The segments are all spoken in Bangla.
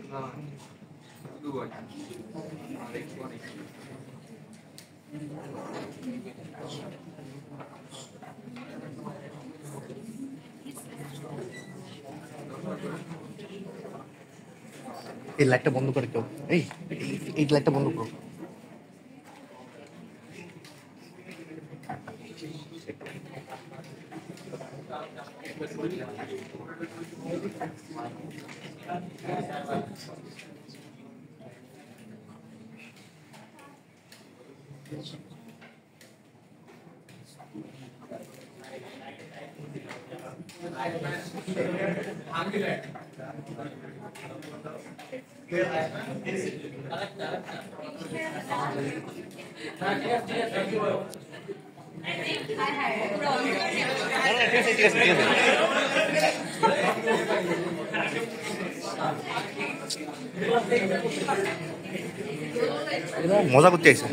এই লাইটটা বন্ধ করে কেউ, এই লাইটটা বন্ধ করো। মজা করতে আইছে।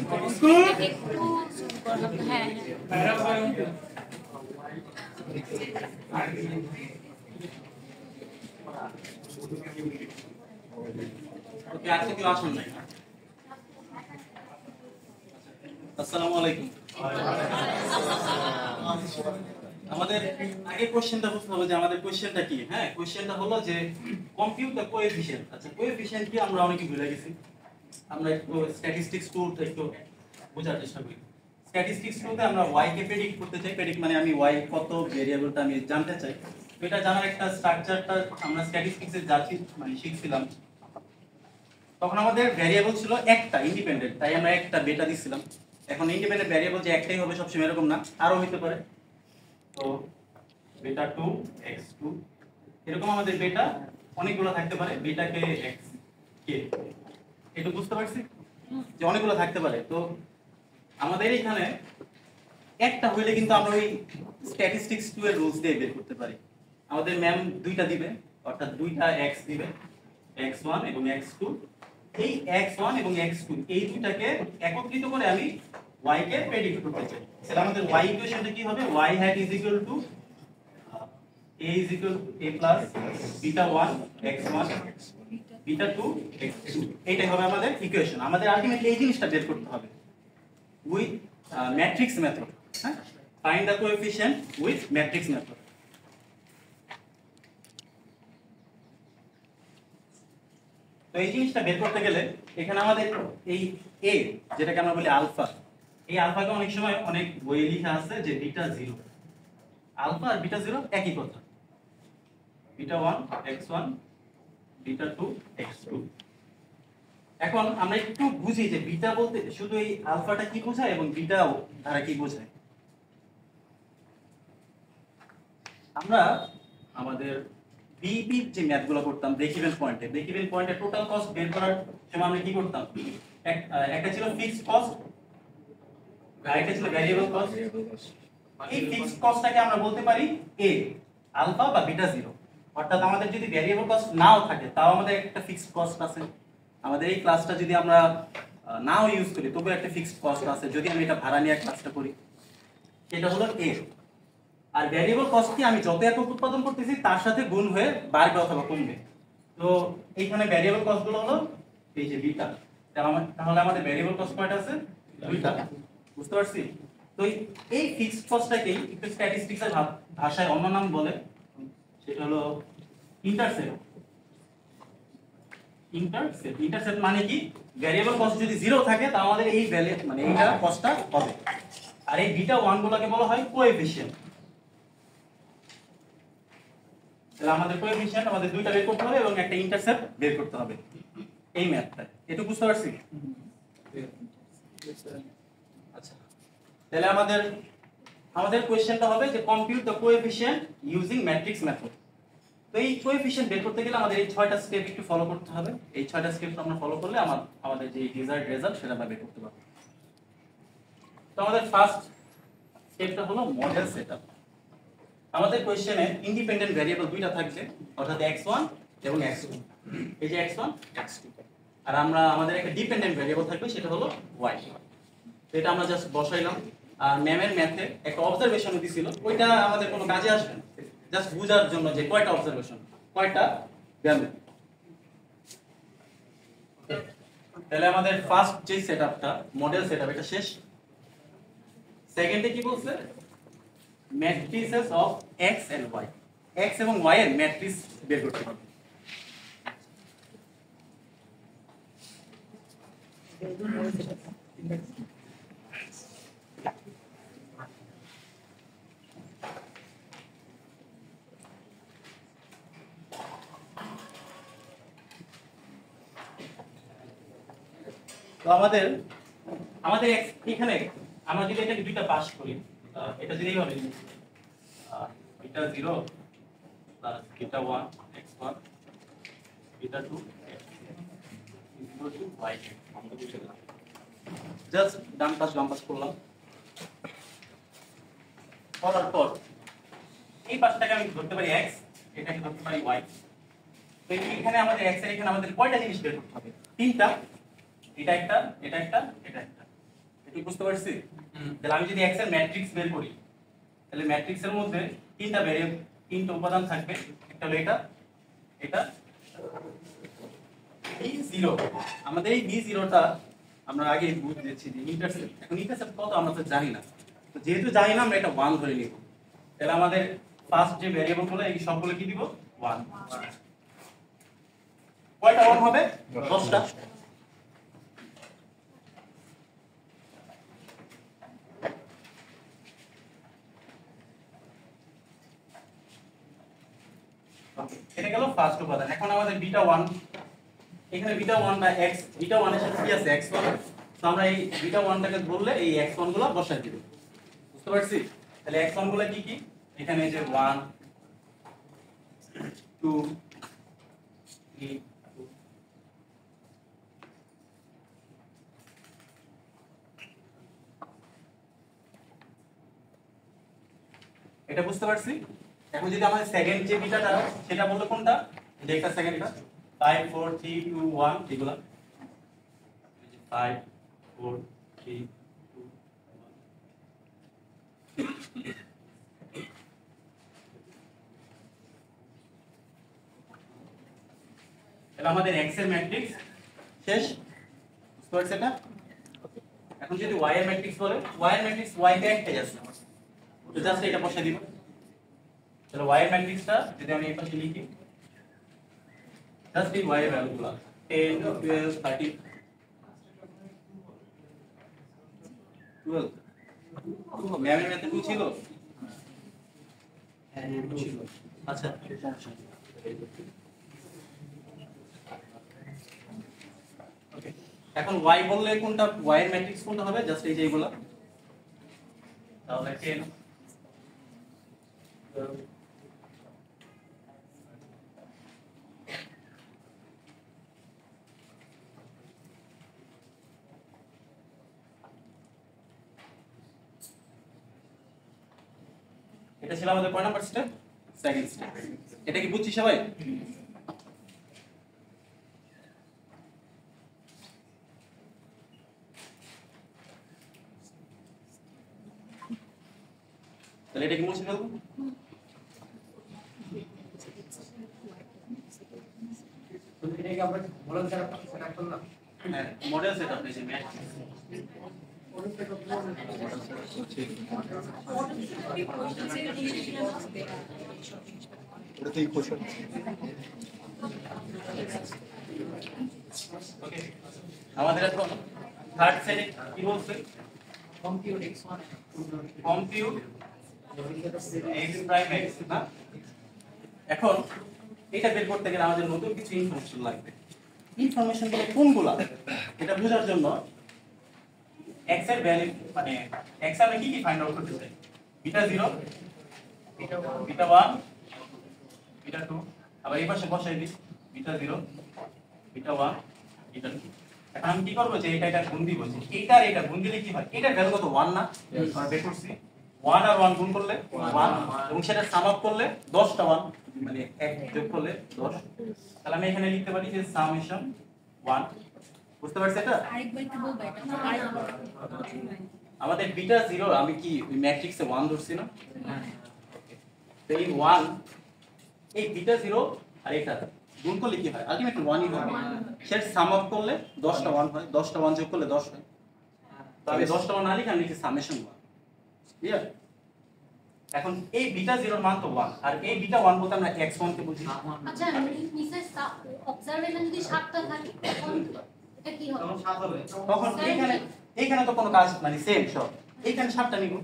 আসসালামু আলাইকুম। আমাদের আগে কোশ্চেনটা বুঝতে হবে যে আমাদের কোশ্চেনটা কি। হ্যাঁ, কোশ্চেনটা হলো যে কম্পিউট দ্য কোএফিশিয়েন্ট। আচ্ছা, কোএফিশিয়েন্ট কি আমরা অনেকে ভুলে গেছি। আমরা একটু স্ট্যাটিস্টিক্স টুলটা একটু বোঝার চেষ্টা করি। স্ট্যাটিস্টিক্স টুলতে আমরা y কে প্রেডিক্ট করতে চাই। প্রেডিক্ট মানে আমি y কত ভেরিয়েবলটা আমি জানতে চাই। তো এটা জানার একটা স্ট্রাকচারটা আমরা স্ট্যাটিস্টিক্সে যাচ্ছি মানে শিখছিলাম। তখন আমাদের ভেরিয়েবল ছিল একটা ইন্ডিপেন্ডেন্ট, তাই আমরা একটা বেটা দিছিলাম। এখন ইন্ডিপেন্ডেন্ট ভেরিয়েবল যে একটাই হবে সবসময় এরকম না, আরো হতে পারে। তো বেটা 2 x2 এরকম আমাদের বেটা অনেকগুলো থাকতে পারে। বেটা কে x কে এটা বুঝতে পারছি যে অনেকগুলো থাকতে পারে। তো আমাদের এখানে একটা হইলে কিন্তু আমরা ওই স্ট্যাটিস্টিক্স 2 এর রুলস দিয়ে বের করতে পারি। আমাদের ম্যাম দুইটা দিবে, অর্থাৎ দুইটা x দিবে, x1 এবং x2। এই x1 এবং x2 এই দুইটাকে একত্রিত করে আমি y কে প্রেডিক্ট করতে চাই। তাহলে আমাদের y ইকুয়েশনটা কি হবে? y hat is equal to a is equal to a plus beta 1 x1 beta 2 x2। এইটাই হবে আমাদের ইকুয়েশন। আমাদের আলটিমেটলি এই জিনিসটা বের করতে হবে উইথ ম্যাট্রিক্স মেথড। হ্যাঁ, find the coefficient with matrix method. তো এই জিনিসটা বের করতে গেলে এখানে আমাদের এই a যেটাকে আমরা বলি আলফা, এই আলফাকে অনেক সময় অনেক বইয়ে লেখা আছে যে বিটা 0। আলফা আর বিটা 0 একই কথা। Beta 1 x1 beta 2 x2। এখন আমরা একটু বুঝি যে বিটা বলতে শুধু এই আলফাটা কি বোঝায় এবং বিটা দ্বারা কি বোঝায়। আমরা আমাদের বিইপি যে ম্যাথগুলো করতাম ব্রেক ইভেন পয়েন্টে টোটাল কস্ট বের করার সময় আমরা কি করতাম? একটা ছিল ফিক্সড কস্ট, আরেকটা ছিল ভ্যারিয়েবল কস্ট। এই ফিক্সড কস্টটাকে আমরা বলতে পারি a আলফা বা বিটা 0। অর্থাৎ আমাদের যদি ভ্যারিয়েবল কস্ট নাও থাকে তাও আমাদের একটা ফিক্সড কস্ট আছে। আমাদের এই ক্লাসটা যদি আমরা নাও ইউজ করি তবে একটা ফিক্সড কস্ট আছে যদি আমি এটা ভাড়া নিয়ে ক্লাসটা করি। এটা হলো a। আর ভ্যারিয়েবল কস্ট কি আমি যত একক উৎপাদন করতেছি তার সাথে গুণ হয়ে বাড়বে অথবা কমবে। তো এইখানে ভ্যারিয়েবল কস্ট গুলো হলো এই যে বিটা। তাহলে আমাদের ভ্যারিয়েবল কস্ট কয়টা আছে? দুইটা। বুঝতে পারছি? তো এই ফিক্সড কস্টটাকেই একটু স্ট্যাটিস্টিক্সের ভাষায় অন্য নাম বলে, সেটা হলো ইন্টারসেপ্ট। ইন্টারসেপ্ট মানে কি? ভ্যারিয়েবল কস্ট যদি 0 থাকে তাহলে আমাদের এই ভ্যালু মানে এইটা কস্টটা হবে। আর এই বিটা 1 গুলোকে বলা হয় কোএফিশিয়েন্ট। তাহলে আমাদের কোএফিশিয়েন্ট আমাদের দুইটা বের করতে হবে এবং একটা ইন্টারসেপ্ট বের করতে হবে। এই ম্যাথটা একটু বুঝতে পারছি? আচ্ছা, তাহলে আমাদের কোশ্চেনটা হবে যে compute the coefficient using matrix method. তো এই কোএফিশিয়েন্ট বের করতে গেলে আমাদের এই 6টা স্টেপ একটু ফলো করতে হবে। এই 6টা স্টেপ আমরা ফলো করলে আমাদের যে ডিজায়ার্ড রেজাল্ট সেটা আমরা বের করতে পারবো। তো আমাদের ফার্স্ট স্টেপটা হলো মডেল সেটআপ। আমাদের কোশ্চেনে ইন্ডিপেন্ডেন্ট ভ্যারিয়েবল দুইটা থাকছে, অর্থাৎ x1 এবং x2। এই যে x1 x2, আর আমাদের একটা ডিপেন্ডেন্ট ভ্যারিয়েবল থাকবে সেটা হলো y। তো এটা আমরা জাস্ট বসাইলাম। আর ম্যামের ম্যাথে একটা অবজারভেশন দিছিল, ওইটা আমাদের কোনো কাজে আসবে না, জাস্ট বোঝার জন্য যে কয়টা অবজারভেশন, কয়টা ভ্যালু। তাহলে আমাদের ফার্স্ট যে সেটআপটা মডেল সেটআপ এটা শেষ। সেকেন্ডে কি বলছে, matrices of x and y, x এবং ওয়াই এর ম্যাট্রিক্স বের করতে হবে। তো আমাদের আমাদের এখানে আমরা যদি এটাকে দুইটা পাস করি, এটা যদি এইভাবে এটা 0 প্লাস এটা 1 x1 এটা 2 0 টু y আমরা বুঝে গেলাম। জাস্ট ডান পাশ বাম পাশ করলাম, করার পর এই পাশটাকে আমি ধরতে পারি x, এটাকে ধরতে পারি y। তো এখানে আমাদের x এর এখানে আমাদের কয়টা জিনিস বের করতে হবে? তিনটা। এটা একটা, এটা একটা, এটা একটা। এটা বুঝতে পারছি? তাহলে আমি যদি x এর ম্যাট্রিক্স বের করি, তাহলে ম্যাট্রিক্সের মধ্যে তিনটা ভেরিয়েবল, তিনটা উপাদান থাকবে। একটা হলো এটা, এটা, এই 0। আমাদের এই b0টা আমরা আগে বুঝেছি যে ইন্টারসেপ্ট। এখন ইন্টারসেপ্ট কত আমরা তো জানি না, তো যেহেতু জানি না আমরা এটা 1 ধরে নিব। তাহলে আমাদের ফার্স্ট যে ভেরিয়েবলগুলো এই সবগুলো কি দিব? 1। কয়টা 1 হবে? 10টা। এটা গেল ফার্স্ট উপাদান। এখন আমাদের বিটা 1, এখানে বিটা 1 বা x, বিটা 1 এর সাথে কি আছে? x1। তো আমরা এই বিটা 1টাকে ধরলে এই x1 গুলো বসাই দিব। বুঝতে পারছি? তাহলে x1 গুলো কি কি? এখানে এই যে 1 2 3 এটা বুঝতে পারছি। এখন যদি আমাদের সেকেন্ড যে বিটাটা সেটা বললো কোনটা? যে একটা সেকেন্ডটা 5 4 3 2 1 এগুলা 5 4 3 2 1। এটা আমাদের x এর ম্যাট্রিক্স শেষ। বুঝতে পারছেন এটা? এখন যদি y এর ম্যাট্রিক্স বলে, y এর ম্যাট্রিক্স y তে একটাই আছে, তো জাস্ট এটা বসাই দিব। তাহলে y এর ম্যাট্রিক্সটা যদি আমি এই পাশে লিখি, জাস্ট এই y এর ভ্যালুগুলো 10 12 13 12। ম্যামের ম্যাথে কি ছিল? ছিল। আচ্ছা, ওকে। এখন y বললে কোনটা, y এর ম্যাট্রিক্স কোনটা হবে? জাস্ট এই যে এগুলা। তাহলে 10 12 এটা ছিল আমাদের কয় নাম্বার স্টেপ? Second step. এটা কি বুঝছি সবাই? তাহলে এটা কি মুছে ফেলবো? এটাকে আমরা মডেল সেটআপ করলাম। হ্যাঁ, মডেল সেটআপ এই যে ম্যাট্রিক্স। ওটাতেই কোশ্চেন ওকে, আমাদের এখন থার্ড সেটে কি বলছে? Compute x1 compute x prime x না। এখন এটা বের করতে গেলে আমাদের নতুন কিছু ইনফরমেশন লাগবে। ইনফরমেশনগুলো কোনগুলো এটা বোঝার জন্য x এর ভ্যালু মানে x আমরা কি কি ফাইন্ড আউট করতে চাই? বিটা 0, বিটা 1, বিটা 2, আবার এই পাশে বসাই দিই বিটা 0, বিটা 1, বিটা 2। এখন আমি কি করব যে এটা গুণ দিব, যে এটা আর এটা গুণ দিলে কি হয়? এটার ভ্যালু কত? 1 না? আমরা বের করছি 1 আর 1 গুণ করলে 1, এবং সেটা সাম আপ করলে 10টা 1, মানে 1 যোগ করলে 10। তাহলে আমি এখানে লিখতে পারি যে সামেশন 1। বুঝতে পারছেন এটা? আরেকবার একটু বলবা এটা আরেকবার। আমাদের বিটা 0 আমি কি ওই ম্যাট্রিক্সে 1 ধরছি না? তো এই 1, এই বিটা 0 আর এটা গুণ করলে কি হয় আলটিমেটলি 1ই হবে সেটা সাম আপ করলে 10টা 1 হয় 10টা 1 যোগ করলে 10 হয় তো আমি 10টা 1 না লিখে আমি লিখি সামেশন 1 ক্লিয়ার এখন এই বিটা 0 এর মান তো 1 আর এই বিটা 1 বলতে আমরা x1 কে বুঝি আচ্ছা মিসেস অবজারভেশন যদি 7টা থাকে তখন এটা কি হবে? তখন এইখানে তো কোনো কাজ মানে সেম সব এইখানে 7টা নিব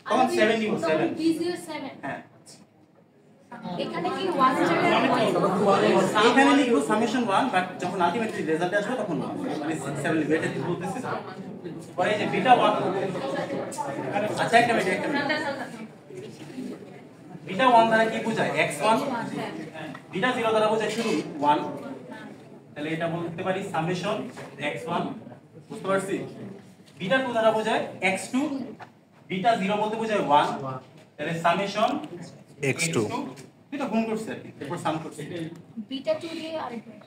তখন 7 নিব 7 B07 হ্যাঁ এখানে কি 1 জায়গায় এখানে লিখবো সামেশন 1 বাট যখন আলটিমেটলি রেজাল্ট আসবে তখন 1 মানে 7 বেটে দিতে বলতেছি পরে এই যে বিটা 1 আচ্ছা একটা মিনিট বিটা 1 দ্বারা কি বোঝায় x1 বিটা 0 দ্বারা বোঝায় শুধু 1 তাহলে এটা বলতে পারি সামেশন x1 বুঝতে পারছি বিটা 2 দ্বারা বোঝায় x2 বিটা 0 বলতে বোঝায় 1 তাহলে সামেশন x2 এটা গুণ করছে আর কি এরপর সাম করছে বিটা 2 দিয়ে আরেকবার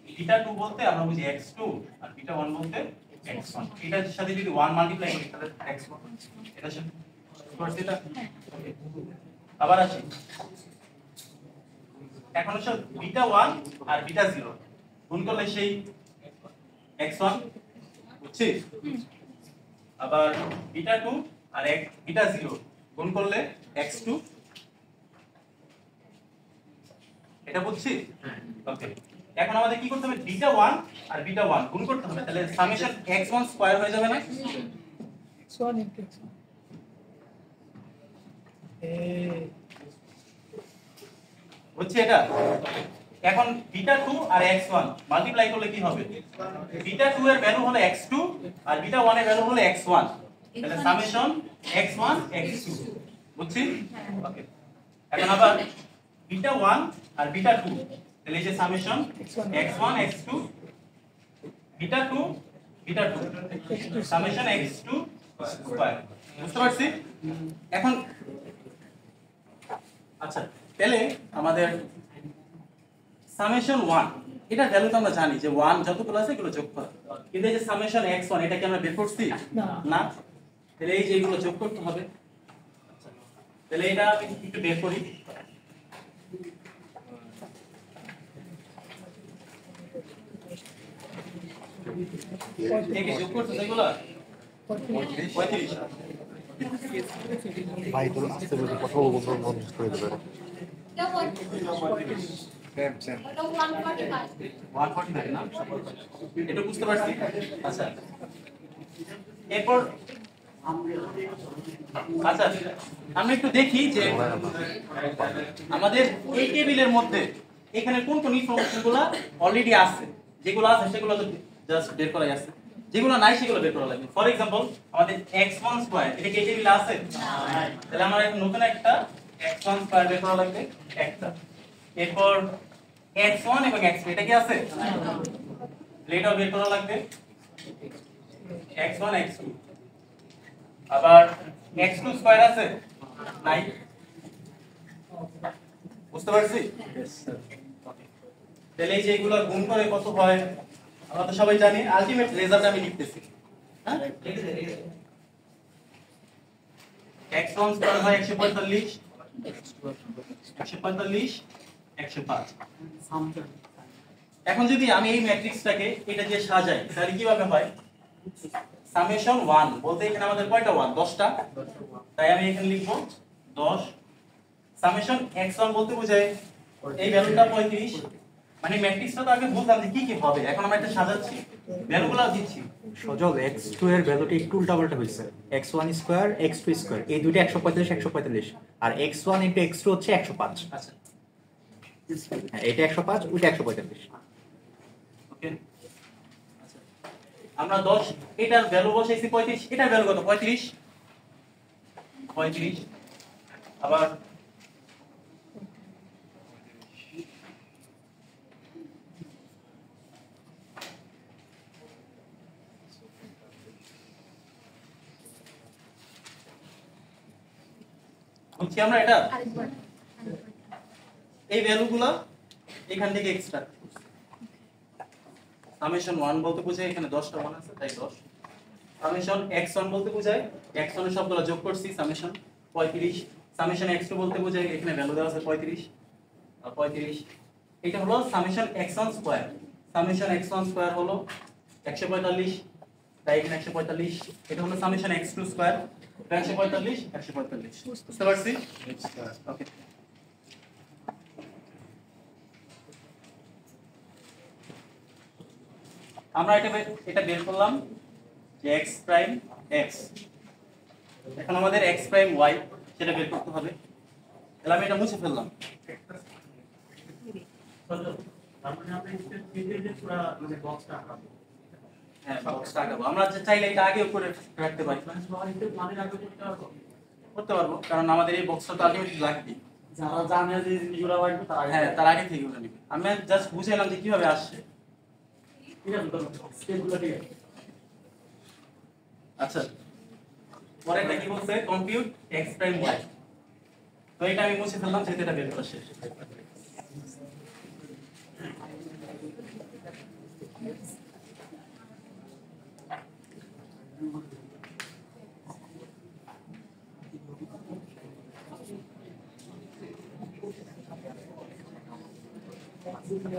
বিটা 2 বলতে আমরা বুঝি x2 আর বিটা 1 বলতে x1 এটার সাথে যদি 1 মাল্টিপ্লাই করি তাহলে x1 এটার সাথে বুঝতে এটা ওকে আবার আসি এখন হচ্ছে বিটা 1 আর বিটা 0 গুণ করলে সেই x1 বুঝছি আবার বিটা 2 আর বিটা 0 গুণ করলে x2 এটা বুঝছি ওকে এখন আমাদের কি করতে হবে বিটা 1 আর বিটা 1 গুণ করতে হবে তাহলে সামেশন x1 স্কয়ার হয়ে যাবে না x1 into x1 হচ্ছে এটা এখন বিটা 2 আর x1 মাল্টিপ্লাই করলে কি হবে বিটা 2 এর ভ্যালু হলো x2 আর বিটা 1 এর ভ্যালু হলো x1 তাহলে সামেশন x1 x2 বুঝছি ওকে এখন আবার বিটা 1 আর বিটা 2 তাহলে এই যে summation x1 x2 beta 2 beta 2 summation x2 square বুঝতে পারছি এখন আচ্ছা তাহলে আমাদের সামেশন 1 এটা ভ্যালু তো আমরা জানি যে 1 যতগুলো আছে এগুলো যোগ করা কিন্তু এই যে সামেশন x1 এটা কি আমরা বের করছি না তাহলে এই যে এগুলো যোগ করতে হবে তাহলে এটা একটু বের করি এই যে যোগ করতে এগুলো 35 ভাই তোর আস্তে করে কথা বলবো মন করে দেবে এটা 145 149 না এটা বুঝতে পারছি আচ্ছা এরপর আচ্ছা আমরা একটু দেখি যে আমাদের এই টেবিলের মধ্যে এখানে কোন কোন ইনফরমেশনগুলো অলরেডি আছে যেগুলো আছে সেগুলো তো জাস্ট বের করাই আছে যেগুলো নাই সেগুলো বের করা লাগবে ফর एग्जांपल আমাদের x1 স্কয়ার এটা কি এই টেবিলে আছে তাহলে আমরা এখন নতুন একটা x1 স্কয়ার বের করা লাগবে একটা এরপর x1 এবং x2 এটা কি আছে এটাও বের করা লাগবে x1 x2 আবার x2 স্কয়ার আছে নাই বুঝতে পারছি তাহলে এই যে এগুলো গুণ করে কত হয় আমরা তো সবাই জানি আলটিমেট রেজাল্ট আমি লিখতেছি হ্যাঁ x1 স্কয়ার হয় 145 145 105 এখন যদি আমি এই ম্যাট্রিক্সটাকে এটা দিয়ে সাজাই তাহলে কিভাবে হয় সামেশন 1 বলতে এখানে আমাদের কয়টা 1 10টা তাই আমি এখানে লিখব 10 সামেশন x1 বলতে বোঝায় এই ভ্যালুটা 35 মানে ম্যাট্রিক্সটা তো আগে বুঝলাম যে কি কি হবে এখন আমরা এটা সাজাচ্ছি ভ্যালুগুলো দিচ্ছি সজল x2 এর ভ্যালুটা একটু উল্টাপাল্টা হইছে x1 স্কয়ার x2 স্কয়ার এই দুটো 145 145 আর x1 x2 হচ্ছে 105 আচ্ছা হ্যাঁ এটা 105 ওইটা 145 ওকে আচ্ছা আমরা 10 এটার ভ্যালু বসাইছি 35 এটার ভ্যালু কত 35 আবার বুঝছি আমরা এটা আরেকবার এই ভ্যালুগুলো এখান থেকে এক্সট্রা সামেশন 1 বলতে বোঝায় এখানে 10টা 1 আছে তাই 10 সামেশন x1 বলতে বোঝায় x1 এর সবগুলো যোগ করছি সামেশন 35 সামেশন x2 বলতে বোঝায় এখানে ভ্যালু দেওয়া আছে 35 35। এটা হলো summation x1 square. Summation x1 square হলো 145, তাই এখানে 145। এটা হলো সামেশন x2 স্কয়ার, 145 145। বুঝতে পারছি? ওকে। আমরা এটা বের করলাম যে x প্রাইম x। এখন আমাদের x প্রাইম y সেটা বের করতে হবে। তাহলে আমি এটা মুছে ফেললাম। হ্যাঁ, বক্সটা আঁকাবো। আমরা চাইলে এটা আগে উপরে রাখতে পারি, করতে পারবো, কারণ আমাদের এই বক্সটা তো আলটিমেটলি লাগবে। যারা জানে যে জিনিসগুলো লাগবে তারা হ্যাঁ, তার আগে থেকে ওটা নিবে। আমি জাস্ট বুঝাইলাম যে কিভাবে আসছে। ঠিক আছে, তো স্টেপগুলো ঠিক আছে। আচ্ছা, পরেরটা কি বলছে? Compute x prime y। তো এটা আমি মুছে ফেললাম, যেহেতু এটা বের করা শেষ।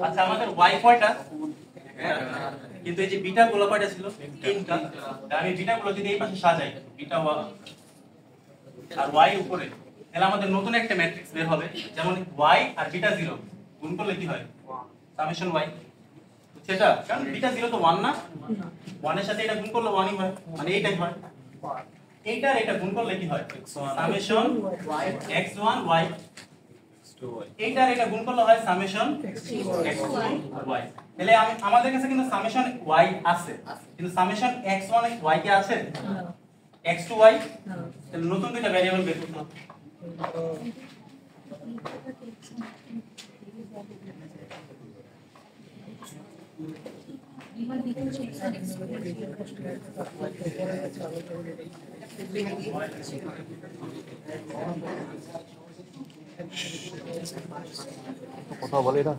আচ্ছা, আমাদের y কয়টা? কিন্তু এই যে বিটা গুলো কয়টা ছিল? তিনটা। আমি বিটা গুলো যদি এই পাশে সাজাই, বিটা আর y উপরে, তাহলে আমাদের নতুন একটা ম্যাট্রিক্স বের হবে। যেমন y আর বিটা 0 গুণ করলে কি হয়? Summation y। সেটা কারণ বিটা 0 তো 1 না, 1 এর সাথে এটা গুণ করলে 1ই হয়, মানে এইটাই হয়। এইটা আর এটা গুণ করলে কি হয়? Summation x1 y। এইটা আর এটা গুণ করলে হয় সামেশন x2 y। তাহলে আমাদের কাছে কিন্তু সামেশন y আছে, কিন্তু সামেশন x1 y কি আছে? x2 y। তাহলে নতুন দুইটা ভ্যারিয়েবল বের করতে হবে। কথা বলে এরা।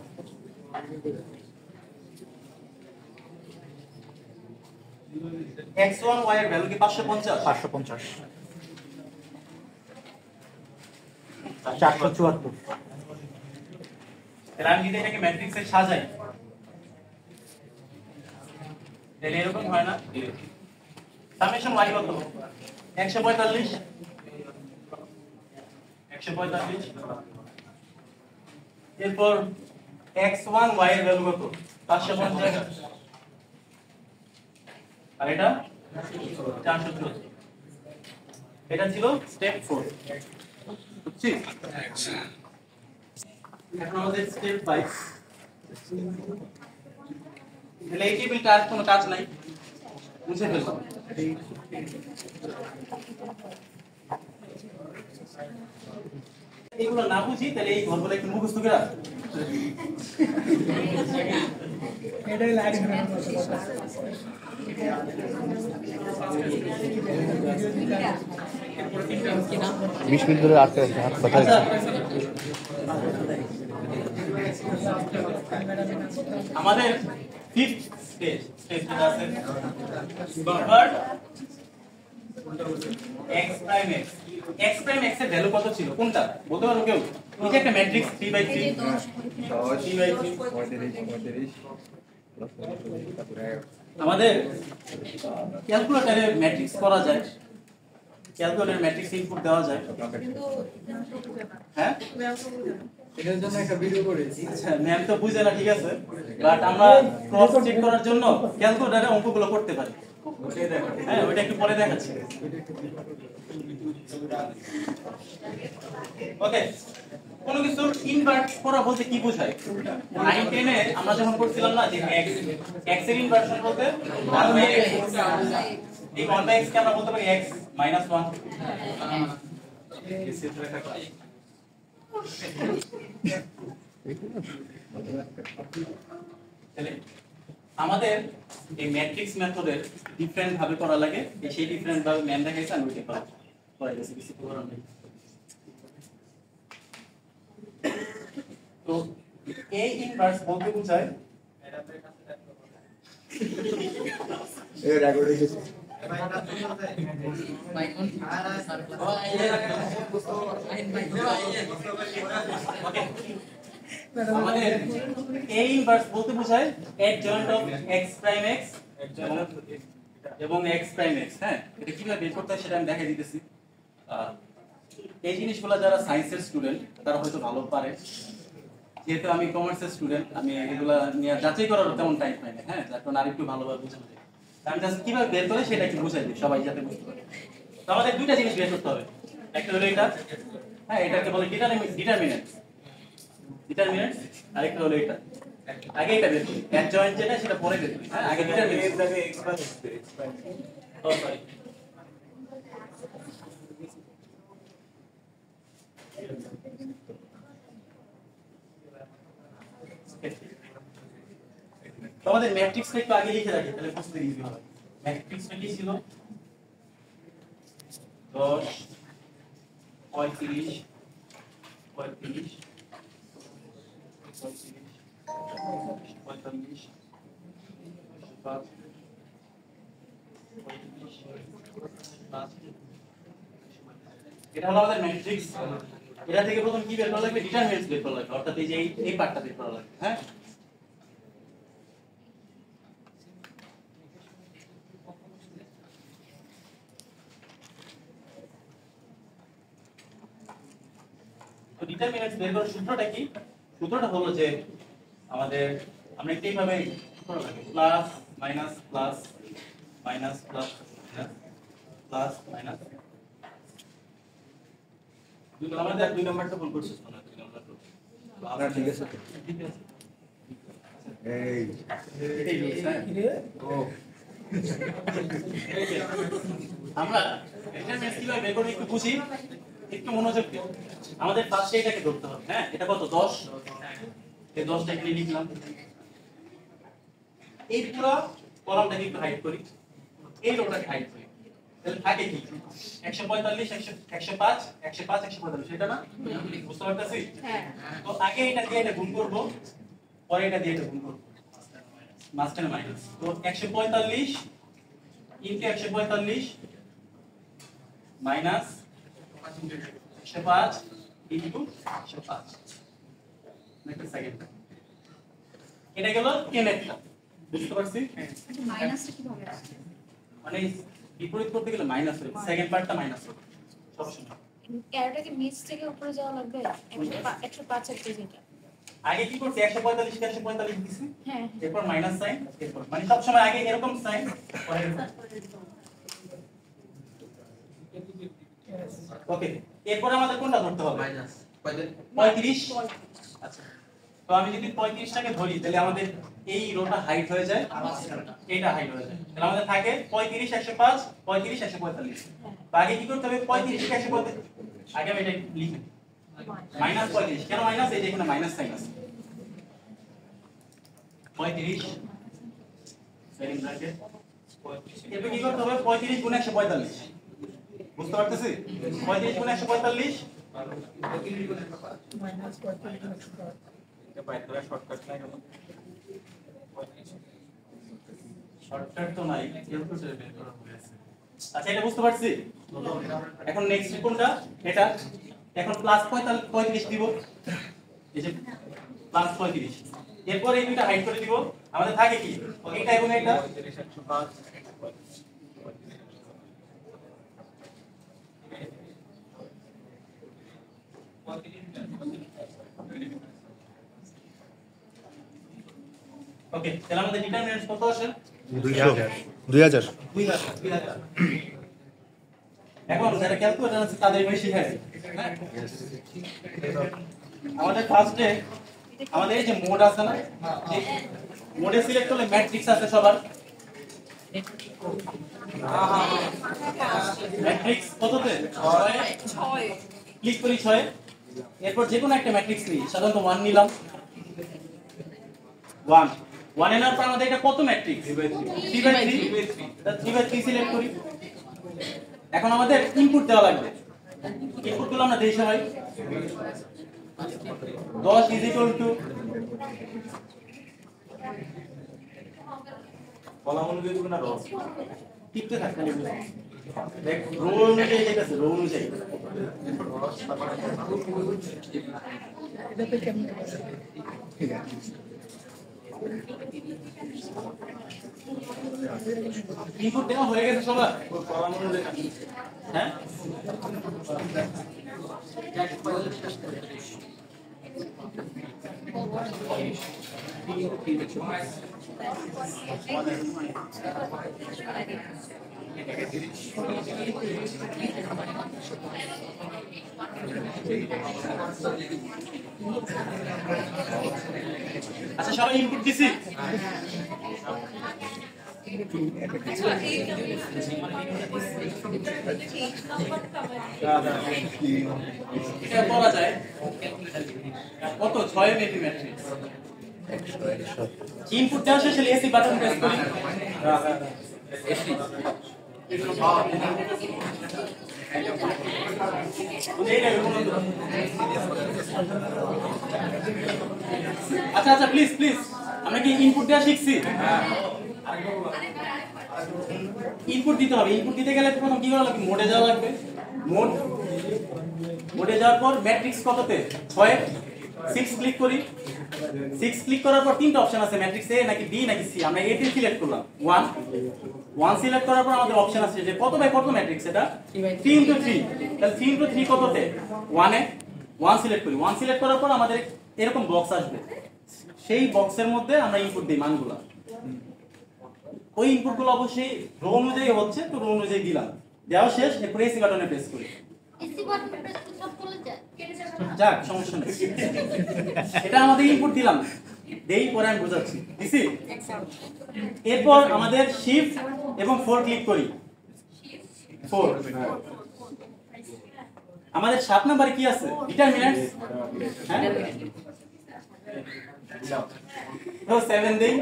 x1 y এর ভ্যালু কি 550? 550, 474। তাহলে আমি যদি এটাকে ম্যাট্রিক্সে সাজাই, তাহলে এরকম হয় না? সামেশন y কত? 145, 145। এরপর x1 y এর ভ্যালু কত? 550। আর এটা 414। এটা ছিল স্টেপ 4। বুঝছি? এখন আমাদের স্টেপ 5। তাহলে এই টেবিলটা আর কোনো কাজ নাই, মুছে ফেললাম। এগুলো না বুঝি তাহলে এই ঘরগুলো একটু মুখস্থ করে রাখ। এটাই লাগে না। 20 মিনিট ধরে আটকে আছে, হাত ব্যথা আচ্ছা, আমাদের ফিফথ স্টেপ যেটা আছে convert x prime x। x prime x এর ভ্যালু কত ছিল? কোনটা বলতে পারো কেউ? এই যে একটা ম্যাট্রিক্স 3/3, 3/3। আমাদের ক্যালকুলেটরে ম্যাট্রিক্স করা যায়, ক্যালকুলেটরে ম্যাট্রিক্স ইনপুট দেওয়া যায়। হ্যাঁ, এটার জন্য একটা ভিডিও করেছি। আচ্ছা, ম্যাম তো বুঝে না, ঠিক আছে, বাট আমরা ক্রস চেক করার জন্য ক্যালকুলেটরে অঙ্কগুলো করতে পারি। হ্যাঁ, ওইটা একটু পরে দেখাচ্ছি। ওকে, কোন কিছু ইনভার্ট করা বলতে কি বোঝায়? 9 10 এ আমরা যখন করছিলাম না যে x এর ইনভার্সন বলতে 1/x। এই 1/x কে আমরা বলতে পারি x - 1। তাহলে আমাদের এই ম্যাট্রিক্স মেথডের ডিফারেন্ট ভাবে করা লাগে, সেই ডিফারেন্ট ভাবে ম্যাম দেখাইছে, আমি ওইটা করাই দিয়েছি, কিছু করার নেই। তো এই ইনভার্স বলতে বোঝায় আমাদের a ইনভার্স বলতে বোঝায় adjoint of x prime x এবং x prime x। হ্যাঁ, এটা কিভাবে বের করতে হয় সেটা আমি দেখাই দিতেছি। এই জিনিসগুলো যারা সায়েন্সের স্টুডেন্ট তারা হয়তো ভালো পারে, যেহেতু আমি কমার্সের স্টুডেন্ট আমি এগুলা নিয়ে যাচাই করার তেমন টাইম পাই না। হ্যাঁ, যার কারণে আরেকটু ভালোভাবে বোঝানো যায়। আমি জাস্ট কিভাবে বের করে সেটা একটু বুঝাই দিই সবাই যাতে বুঝতে পারে। তো আমাদের দুইটা জিনিস বের করতে হবে, একটা হলো এটা, হ্যাঁ এটাকে বলে ডিটারমিনেন্ট, আরেকটা হলো এটা। আগে এটা বের করি, অ্যাডজয়েন্ট যেটা সেটা পরে বের করি। হ্যাঁ, আগে ডিটারমিনেন্ট। ও সরি, তো আমাদের ম্যাট্রিক্সটা একটু আগে লিখে রাখি তাহলে বুঝতে ইজি হবে। ম্যাট্রিক্সটা কি ছিল? 10 35 35 45 এটা হলো আমাদের ম্যাট্রিক্স। এটা থেকে প্রথম কি বের করা লাগবে? ডিটারমিনেন্টস বের করা লাগবে, অর্থাৎ এই যে এই পার্টটা বের করা লাগবে। হ্যাঁ, তো ডিটারমিনেন্টস বের করার সূত্রটা কি? সূত্রটা হলো যে আমাদের আমরা এইভাবে করা লাগবে, plus minus plus minus plus plus minus. আমাদের 2 নাম্বারটা ভুল করছিস না? 2 নাম্বারটা আপনার ঠিক আছে তো? ঠিক আছে, এই এটাই রয়েছে। ও আমরা ডিটারমিনেন্টস কিভাবে বের করব একটু বুঝি, একটু মনোযোগ দিও। আমাদের ফার্স্টে এটাকে ধরতে হবে। হ্যাঁ, এটা কত? 10। এই 10টা এখানে লিখলাম। এই পুরো কলামটাকে একটু হাইড করি, এই রোটাকে হাইড করি। তাহলে থাকে কি? 145 105 105 145, এটা না? বুঝতে পারতেছি? হ্যাঁ। তো আগে এটা দিয়ে এটা গুণ করব, পরে এটা দিয়ে এটা গুণ করব, মাঝখানে মাইনাস। তো 145 into 145 minus 105 into 105। Next second, এটা গেল কেনেরটা। বুঝতে পারছি? মাইনাসটা কিভাবে আসছে? মানে বিপরীত করতে গেলে মাইনাস হবে, সেকেন্ড পার্টটা মাইনাস হবে সবসময়। ক্যারেটাকে নিচ থেকে উপরে যাওয়া লাগবে 105 এর যেটা। আগে কি করছি? 145 কে 145 দিছি, হ্যাঁ এরপর মাইনাস সাইন, এরপর মানে সব সময় আগে এরকম সাইন, পরে এরকম। ওকে, এরপর আমাদের কোনটা ধরতে হবে? মাইনাস 35। আচ্ছা, তো আমি যদি 35টাকে ধরি তাহলে আমাদের এই রোটা হাইট হয়ে যায়, এটা হাইট হয়ে যায়। তাহলে আমাদের থাকে 35 105 35 145। তো আগে কি করতে হবে? 35 কে 145, আগে আমি এটা লিখি মাইনাস 35। কেন মাইনাস? এই যে এখানে মাইনাস সাইন আছে। 35 সেকেন্ড ব্র্যাকেট, এরপর কি করতে হবে? 35 গুণ 145। বুঝতে পারতেছি? 35 গুণ 145 মাইনাস 45 শর্টকাট তো নাই, ক্যালকুলেটরে বের করা হয়েছে। আচ্ছা, এটা বুঝতে পারছি। এখন নেক্সট কোনটা? এটা। এখন প্লাস 35 দিব, এই যে প্লাস 35। এরপর এই দুটো হাইড করে দিব। আমাদের থাকে কি? এটা এবং এটা। ওকে, তাহলে আমাদের ডিটারমিনেন্টস কত আসে? 2000 2000। এখন যারা ক্যালকুলেটর আছে তাদের বেশি হয়। হ্যাঁ, আমাদের ফার্স্টে আমাদের এই যে মোড আছে না, যে মোডে সিলেক্ট করলে ম্যাট্রিক্স আছে সবার। ম্যাট্রিক্স কততে? 6। ক্লিক করি 6। এরপর যে কোনো একটা ম্যাট্রিক্স নিই, সাধারণত 1 নিলাম। 1 এর পর আমাদের এটা কত ম্যাট্রিক্স? 3/3। 3/3 সিলেক্ট করি। এখন আমাদের ইনপুট দেওয়া লাগবে। ইনপুটগুলো আমরা দেই সবাই। 10 ইজ ইকুয়াল টু কলাম অনুযায়ী না রো টিপতে থাকতে হবে। দেখ রো অনুযায়ী ঠিক আছে, রো অনুযায়ী এটাতে কেমন ঠিক আছে ইনপুট দেওয়া হয়ে গেছে সবার? হ্যাঁ আচ্ছা সবাই ইনপুট দিছি? এটা বলা যায় কত 6 মেপি ম্যাট্রিক্স। ইনপুট দেওয়া শেষে এসি বাটন প্রেস করি। আচ্ছা আচ্ছা প্লিজ প্লিজ, আমরা কি ইনপুট দেওয়া শিখছি? ইনপুট দিতে হবে। ইনপুট দিতে গেলে প্রথম কি করা লাগবে? মোডে যাওয়া লাগবে। মোডে যাওয়ার পর ম্যাট্রিক্স কততে? 6 6 ক্লিক করি। 6 ক্লিক করার পর তিনটা অপশন আছে, ম্যাট্রিক্স এ নাকি বি নাকি সি। আমরা এ তে সিলেক্ট করলাম 1 সিলেক্ট করার পর আমাদের অপশন আছে যে কত বাই কত ম্যাট্রিক্স, এটা 3 * 3। তাহলে 3 * 3 কততে? 1 এ 1 সিলেক্ট করি। 1 সিলেক্ট করার পর আমাদের এরকম বক্স আসবে, সেই বক্সের মধ্যে আমরা ইনপুট দিই মানগুলো। ওই ইনপুটগুলো অবশ্যই রো অনুযায়ী হচ্ছে, তো রো অনুযায়ী দিলাম। দেওয়া শেষ, এরপর এসি বাটনে প্রেস করি। এসি বাটন প্রেস করে সব চলে যায়। যাক সমস্যা নেই, এটা আমাদের ইনপুট দিলাম, দেই পরে আমি বোঝাচ্ছি। দিছি? এরপর আমাদের শিফট এবং 4 ক্লিক করি। 4 আমাদের 7 নম্বরে কি আছে? ডিটারমিনেন্টস। হ্যাঁ তো 7 দেই।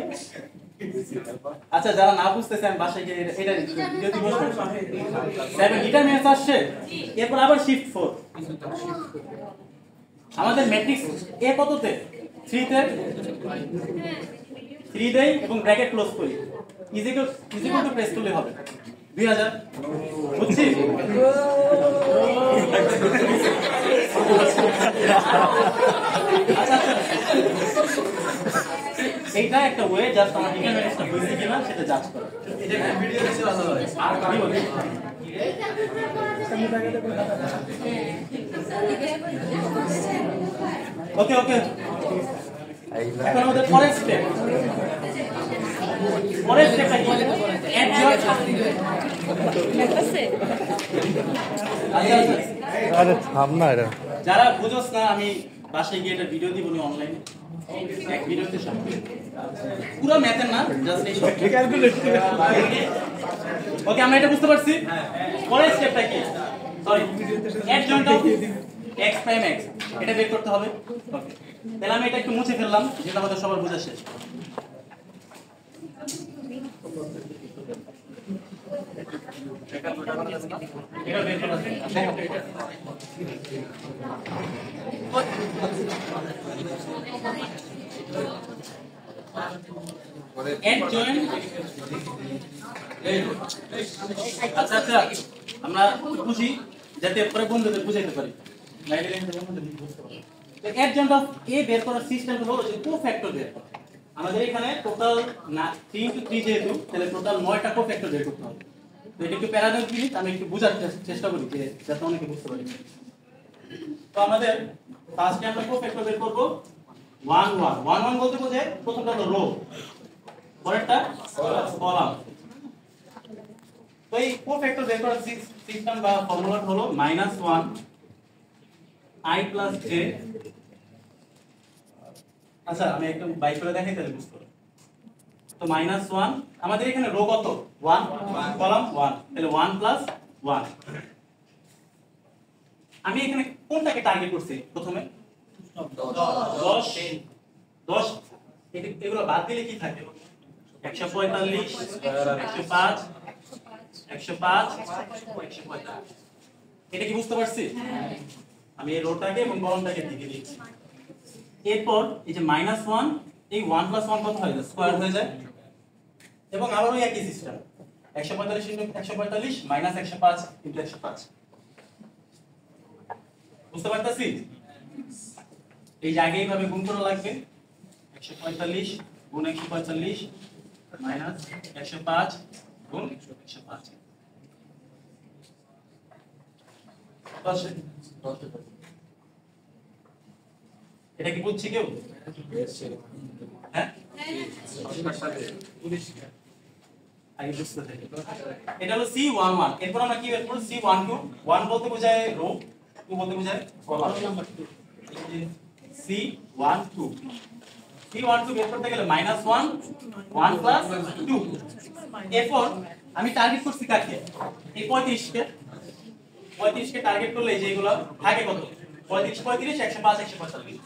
আচ্ছা যারা না বুঝতেছে আমি বাসায় গিয়ে এটা ভিডিও দিব। 7 ডিটারমিনেন্টস আসছে। এরপর আবার শিফট 4। আমাদের ম্যাট্রিক্স এ কততে? 3 তে। 3 দেই এবং ব্র্যাকেট ক্লোজ করি। ইজিকল টু প্রেস করলে হবে 2000। বুঝছি? আচ্ছা আচ্ছা, এইটা একটা ওয়ে জাস্ট আমার ডিটারমিনেন্টসটা বুঝছি কিনা সেটা জাজ করা। এটা একটা ভিডিও দিতে ভালো হয়। আর কি বলি? ওকে ওকে, এখন আমাদের পরের স্টেপ। পরের স্টেপটা কি? Adjoint. আরে থাম না, এটা যারা বুঝোস না, আমি বাসায় গিয়ে এটা ভিডিও দিব অনলাইনে, এক ভিডিওতে সব পুরো ম্যাথের না, জাস্ট এই সব ওকে। আমরা এটা বুঝতে পারছি। পরের স্টেপটা কি? Sorry, adjoint of x prime x, এটা বের করতে হবে। ওকে, তাহলে আমি এটা একটু মুছে ফেললাম, যেটা আমাদের সবার বোঝা শেষ। এটা বের করা এন্ড জয়েন। আচ্ছা আচ্ছা, আমরা বুঝি যাতে পরে বন্ধুদের বুঝাইতে পারি। এডজয়েন্ট অফ এ বের করার সিস্টেম হলো যে কোফ্যাক্টর বের করা। আমাদের এখানে টোটাল 3 * 3 যেহেতু, তাহলে টোটাল 9টা কোফ্যাক্টর বের করতে হবে। তো এটা একটু প্যারাডক্স জিনিস, আমি একটু বোঝার চেষ্টা করি যে যাতে অনেকে বুঝতে পারে। তো আমাদের ফার্স্টে আমরা কোফ্যাক্টর বের করব 1 1 1 1 বলতে বোঝায় প্রথমটা হলো রো, পরেরটা কলাম। তো এই কোফ্যাক্টর বের করার সিস্টেম বা ফর্মুলা হলো -1 i + j। আচ্ছা আমি একটু বাই করে দেখাই তাহলে বুঝতে পারবে। তো -1, আমাদের এখানে রো কত? 1, কলাম 1, তাহলে 1 + 1। আমি এখানে কোনটাকে টার্গেট করছি প্রথমে? 10 এগুলো বাদ দিলে কি থাকে? 145, 105, 105, 145। এটা কি বুঝতে পারছি? আমি এই রোটাকে এবং কলামটাকে দিকে দিচ্ছি। এরপর এই যে -1, এই 1 + 1 কত হয়? স্কয়ার হয়ে যায়। এবং আবারও একই সিস্টেম, 145 ইনটু 145 মাইনাস 105 ইনটু 105। বুঝতে পারতাছি? এই জায়গায় এইভাবে গুণ করা লাগবে। 145 গুণ 145 মাইনাস 105 গুণ 105। দশে এটা কি বুঝছি কেউ? হ্যাঁ আগে বুঝতে থাকি। এটা হলো C11। এরপর আমরা কি বের করব? C12। 1 বলতে বোঝায় রো, 2 বলতে বোঝায় কলাম। C12 C12 বের করতে গেলে -1 1 প্লাস 2। এরপর আমি টার্গেট করছি কাকে? এই 35 কে টার্গেট করলে এই যে এগুলো থাকে কত? 35 35 105 145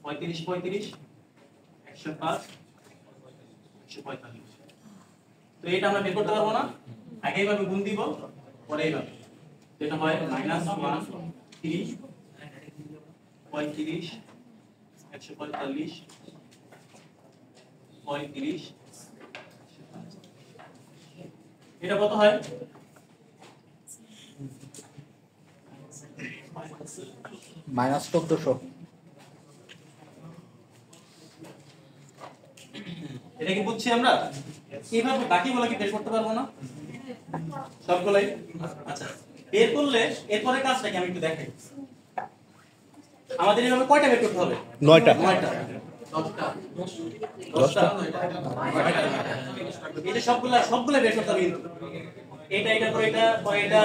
35 35 105 145। তো এটা আমরা বের করতে পারবো না, আগে এইভাবে গুণ দিব পরে এইভাবে, যেটা হয় -1 30 35 145 35। এটা কত হয়? -1400। এটা কি বুঝছি আমরা? এইভাবে বাকিগুলো কি বের করতে পারবো না? সবগুলাই? আচ্ছা, বের করলে এরপরে কাজটা কি আমি একটু দেখাই। আমাদের এইভাবে কয়টা বের করতে হবে? 9টা। 9টা 10টা 9টা। এই যে সবগুলা বের করতে হবে কিন্তু। এটা পরে এটা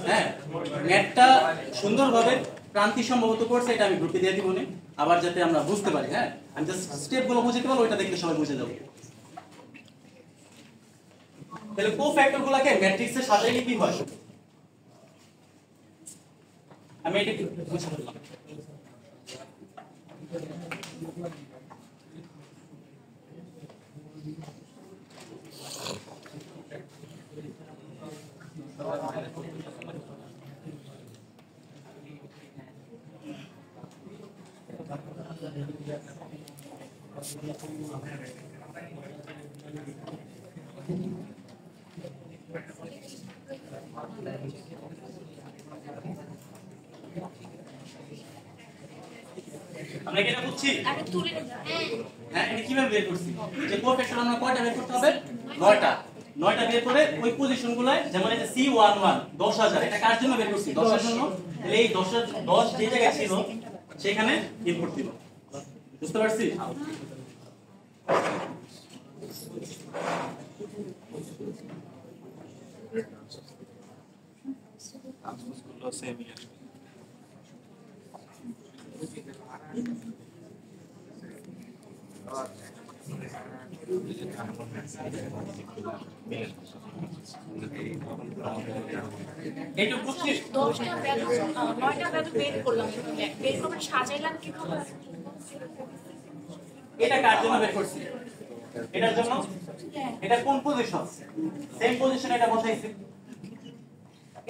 হ্যাঁ, ম্যাথটা সুন্দরভাবে ক্রান্তি সম্ভবত করছে, এটা আমি গ্রুপে দিয়ে দিব না, আবার যাতে আমরা বুঝতে পারি। হ্যাঁ, আমি জাস্ট স্টেপগুলো বুঝতে পারবো, ওইটা দেখলে সবাই বুঝে যাবে। তাহলে কোফ্যাক্টরগুলোকে ম্যাট্রিক্সে সাজাইলে কি হয়? আমি এটা কি বুঝতে পারলাম। আমরা কি এটা বুঝছি? আগে তুলে নিন। হ্যাঁ, এটা কিভাবে বের করছি? যে কোফ্যাক্টর আমরা কয়টা বের করতে হবে? 9টা। 9টা বের করে ওই পজিশনগুলোয়, যেমন এই যে C11 10000, এটা কার জন্য বের করছি? 10 এর জন্য। তাহলে এই 10 যে জায়গায় ছিল সেখানে ইনপুট দিব। বুঝতে পারছি? এইটুকু বুঝছিস? 10টা ভ্যালু 9টা ভ্যালু বের করলাম, বের করে সাজাইলাম কিভাবে? এটা কার জন্য বের করছি? এটার জন্য। এটা কোন পজিশন? সেম পজিশনে এটা বসাইছি।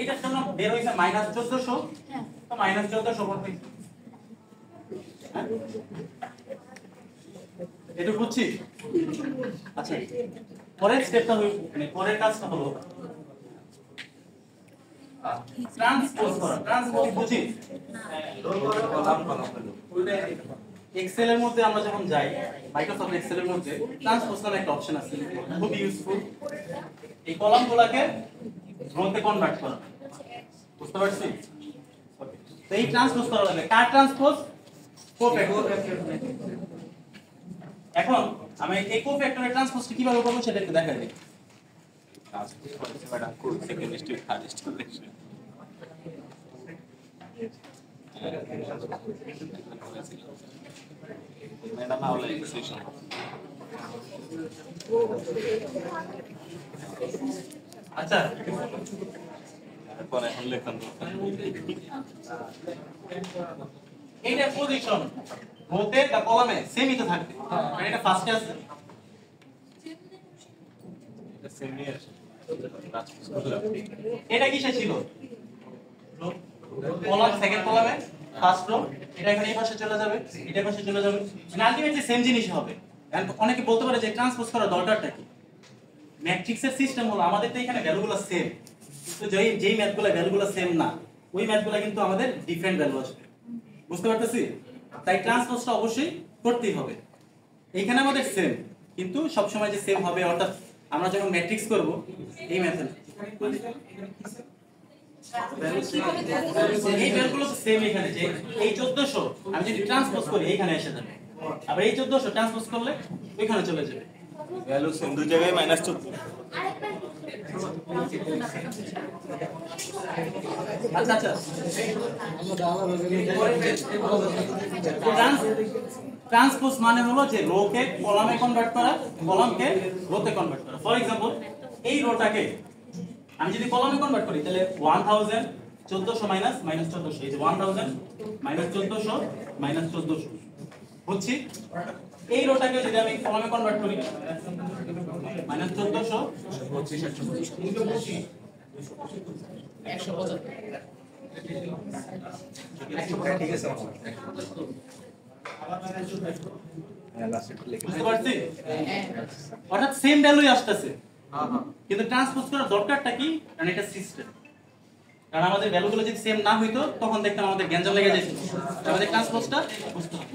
এটার জন্য বের হইছে -1400। তো -1400 করতে এটা বুঝছি? আচ্ছা, পরের স্টেপটা হলো, মানে পরের কাজটা হলো ট্রান্সপোজ করা। ট্রান্সপোজ বুঝি? এক্সেল এর মধ্যে আমরা যখন যাই, মাইক্রোসফট এক্সেল এর মধ্যে ট্রান্সপোজ নামে একটা অপশন আছে, খুব ইউজফুল। এই কলামগুলোকে রোতে কনভার্ট করা। বুঝতে পারছি? তো এই ট্রান্সপোজ করা লাগে। কার ট্রান্সপোজ? কোফ্যাক্টর। এখন আমি এই কোফ্যাক্টরের ট্রান্সপোজটা কিভাবে করব সেটা একটু দেখাই দিই। আচ্ছা, এইটা পজিশন হতে বা কলামে সেমই তো থাকবে, মানে এটা ফার্স্টে আছে। এটা কিসে ছিল? কলাম, সেকেন্ড কলামে ফার্স্ট রো। এটা এখানে এই পাশে চলে যাবে, এটা পাশে চলে যাবে, মানে আলটিমেটলি সেম জিনিস হবে। অনেকে বলতে পারে যে ট্রান্সপোজ করার দরকারটা কি? ম্যাট্রিক্সের সিস্টেম হলো আমাদের তো এখানে ভ্যালুগুলো সেম, তো যেই ম্যাথগুলো ভ্যালুগুলো সেম না ওই ম্যাথগুলো কিন্তু আমাদের ডিফারেন্ট ভ্যালু আসবে, বুঝতে পারতেছি? তাই ট্রান্সপোজটা অবশ্যই করতেই হবে। এইখানে আমাদের সেম, কিন্তু সব সময় যে সেম হবে অর্থাৎ আমরা যখন ম্যাট্রিক্স করব এই মেথড এই ভ্যালুগুলো তো সেম এখানে, যে এই 1400 আমি যদি ট্রান্সপোজ করি এইখানে এসে যাবে, আবার এই 1400 ট্রান্সপোজ করলে ওইখানে চলে যাবে। ভ্যালু সেম দুই জায়গায় -14। আচ্ছা আচ্ছা, ট্রান্সপোজ মানে হলো যে রো কে কলামে কনভার্ট করা, কলামকে রোতে কনভার্ট করা। ফর এক্সাম্পল এই রোটাকে আমি যদি কলামে কনভার্ট করি তাহলে 1000 1400 মাইনাস 1400, এই যে 1000 মাইনাস 1400 মাইনাস 1400 বুঝছি। এই রোটাকে যদি আমি কলামে কনভার্ট করি মাইনাস 1400 ঠিক আছে বুঝতে পারছি? অর্থাৎ সেম ভ্যালুই আসতেছে, কিন্তু ট্রান্সপোজ করার দরকারটা কি? কারণ এটা সিস্টেম, কারণ আমাদের ভ্যালুগুলো যদি সেম না হইতো তখন দেখতাম আমাদের গ্যাঞ্জাম লেগে যেত। আমাদের ট্রান্সপোজটা বুঝতে হবে।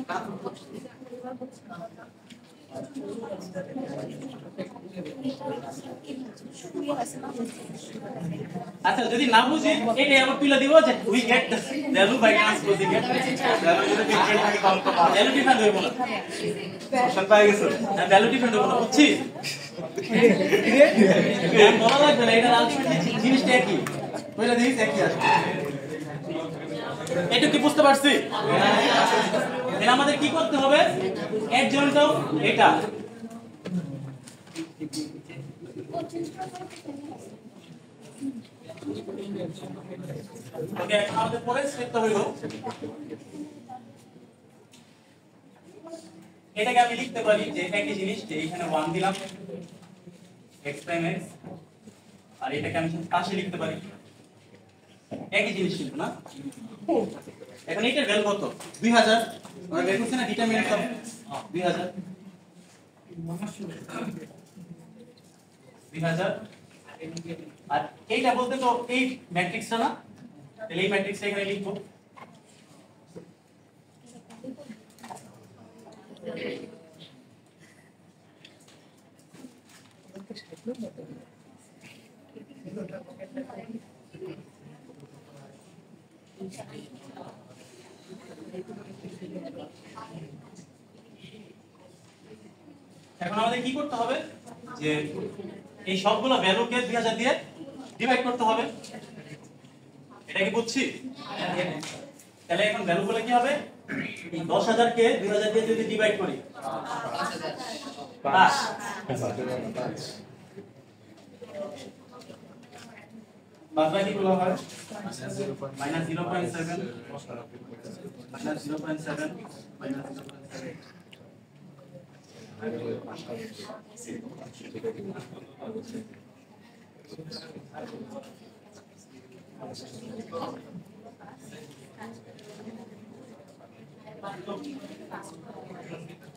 আচ্ছা যদি না বুঝি এটা আবার তুলে দিব যে we get the value by transposing it, value different হইব না, কোশ্চেন পাই গেছো? ভ্যালু ডিফারেন্ট হইব না, বুঝছি? বলা লাগবে না, এটা আলটিমেটলি জিনিসটা একই, কইলা দিস একই আসবে। এটা কি বুঝতে পারছি? তাহলে আমাদের কি করতে হবে? অ্যাডজয়েন্ট অফ এটা ওকে, আমাদের পরের স্টেপটা হলো এটাকে আমি লিখতে পারি যে একই জিনিস, যে এখানে 1 দিলাম x প্রাইম x, আর এটাকে আমি পাশে লিখতে পারি একই জিনিস কিন্তু না। এখন এটার ভ্যালু কত? 2000, আমরা বের করছি না ডিটারমিনেন্ট অফ 2000, 2000। আর এইটা বলতে তো এই ম্যাট্রিক্সটা না, তাহলে এই ম্যাট্রিক্সটা এখানে লিখবো। এখন আমাদের কি করতে হবে? যে এই সবগুলো ভ্যালুকে 2000 দিয়ে ডিভাইড করতে হবে, এটা কি বুঝছি? তাহলে এখন ভ্যালুগুলো কি হবে? এই 10000 কে 2000 দিয়ে যদি ডিভাইড করি 5, বাকি গুলো হয় -0.7 -0.7 -0.7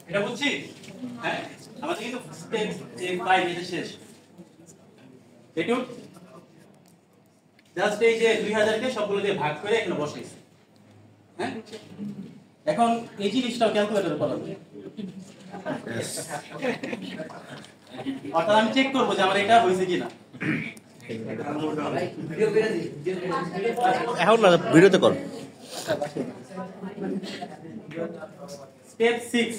এটা বুঝছি? হ্যাঁ, আমাদের কিন্তু স্টেপ 5 এটা শেষ। একটু জাস্ট এই যে 2000 কে সবগুলো দিয়ে ভাগ করে এখানে বসাইছি। হ্যাঁ, এখন এই জিনিসটাও ক্যালকুলেটরে করা হবে। অর্থাৎ আমি চেক করবো যে আমার এটা হয়েছে কিনা। এখন না ভিডিওতে কর। স্টেপ 6,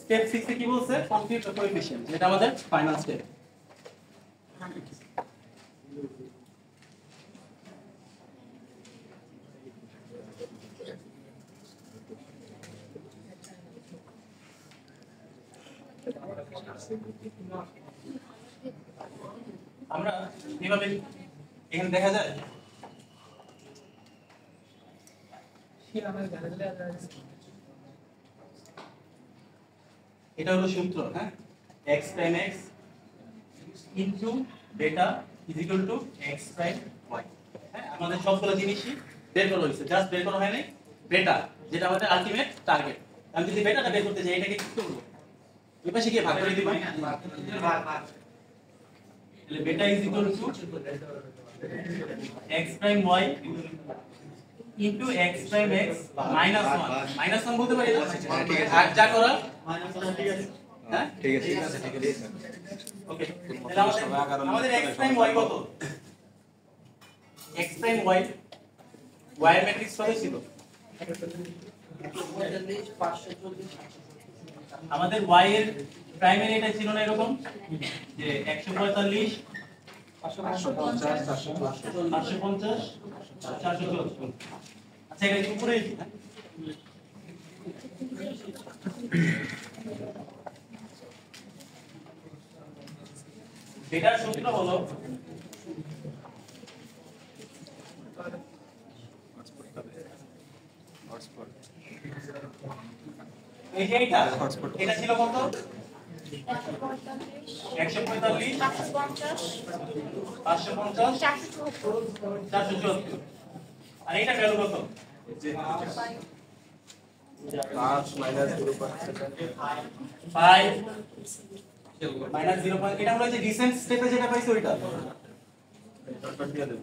স্টেপ 6 এ কি বলছে? কম্পিউট দ্য কোএফিশিয়েন্ট, এটা আমাদের ফাইনাল স্টেপ। আমরা এভাবে এখানে দেখা যায় এটা হলো সূত্র। হ্যাঁ, x প্রাইম x ইনটু বেটা is equal to x prime y। হ্যাঁ, আমাদের সবগুলো জিনিসই বের করা হয়েছে, জাস্ট বের করা হয়নি বেটা, যেটা আমাদের আলটিমেট টার্গেট। আমি যদি বেটাটা বের করতে যাই এটাকে কি করব? ওই পাশে গিয়ে ভাগ করে দিব, তাহলে বেটা is equal to x prime y into x prime x minus 1 minus 1 বলতে পারি না আর যা করা মাইনাস 1 ঠিক আছে হ্যাঁ ঠিক আছে ওকে তাহলে আমাদের x প্রাইম y কত x প্রাইম y y এর ম্যাট্রিক্স কত ছিল আমাদের y এর প্রাইমারি এটা ছিল না এরকম যে 145 550 454 আচ্ছা এটা কি উপরে কি এটার সূত্র হলো এই যে এটা ছিল কত 145 550 474 আর এটা ভ্যালু কত 5 মাইনাস 0.7 5 মাইনাস 0. এটা হলো যে রিসেন্ট স্টেপে যেটা পাইছো ওইটা দিয়ে দেব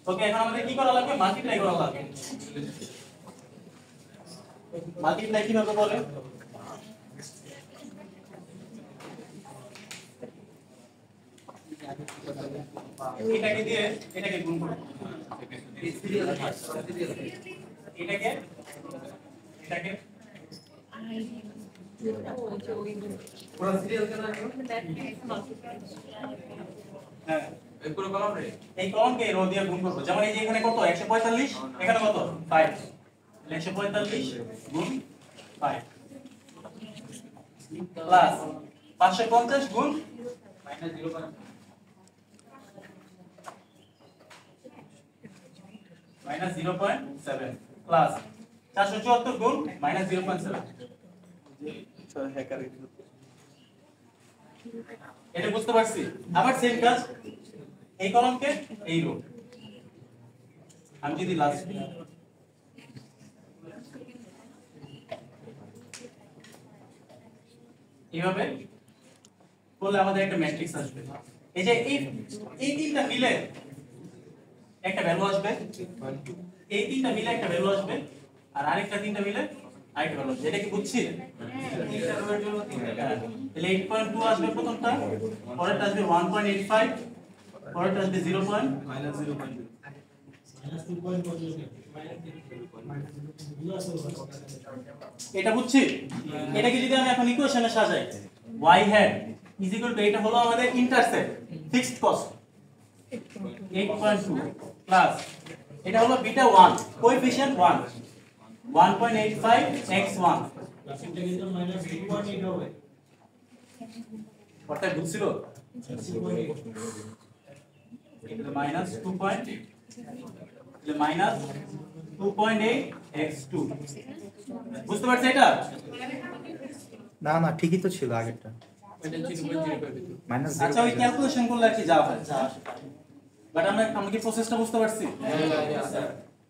ওকে এখন আমাদের কি করা লাগবে মাল্টিপ্লাই করা লাগবে মাল্টিপ্লাই কিভাবে বলে এটাকে দিয়ে এটাকে গুণ করব এটাকে এটাকে পুরো সিরিয়াল কেন হ্যাঁ এই পুরো কলাম রে এই কলমকে রো দিয়ে গুণ করব যেমন এই যে এখানে কত 145 এখানে কত 5 145 গুণ 5 প্লাস 550 গুণ মাইনাস 0. মাইনাস 0.7 প্লাস 474 গুণ মাইনাস 0.7 হ্যাকার এটা বুঝতে পারছি আবার সেম কাজ এই কলমকে এই রো আমি যদি লাস্ট এইভাবে করলে আমাদের একটা ম্যাট্রিক্স আসবে এই যে এই তিনটা মিলে একটা ভ্যালু আসবে এই তিনটা মিলে একটা ভ্যালু আসবে আর আরেকটা তিনটা মিলে আরেকটা ভ্যালু আসবে এটা কি বুঝছি তিনটা রোয়ের জন্য তিনটা তাহলে 8.2 আসবে প্রথমটা পরেরটা আসবে 1.85 পরেরটা আসবে 0. মাইনাস 0.2 এটা বুঝছি এটাকে যদি আমি এখন ইকুয়েশনে সাজাই y hat is equal to এটা হলো আমাদের ইন্টারসেপ্ট ফিক্সড কস্ট 8.2 প্লাস এটা হলো বিটা 1 কোএফিশিয়েন্ট 1 1.85 x1 অর্থাৎ বুঝছিল মাইনাস 2.8 x2 বুঝতে পারছ এটা না না ঠিকই তো ছিল আগেরটা মাইনাস আচ্ছা ওই ক্যালকুলেশন করলে আর কি যা হয় যা আসে বাট আমরা কি প্রসেসটা বুঝতে পারছি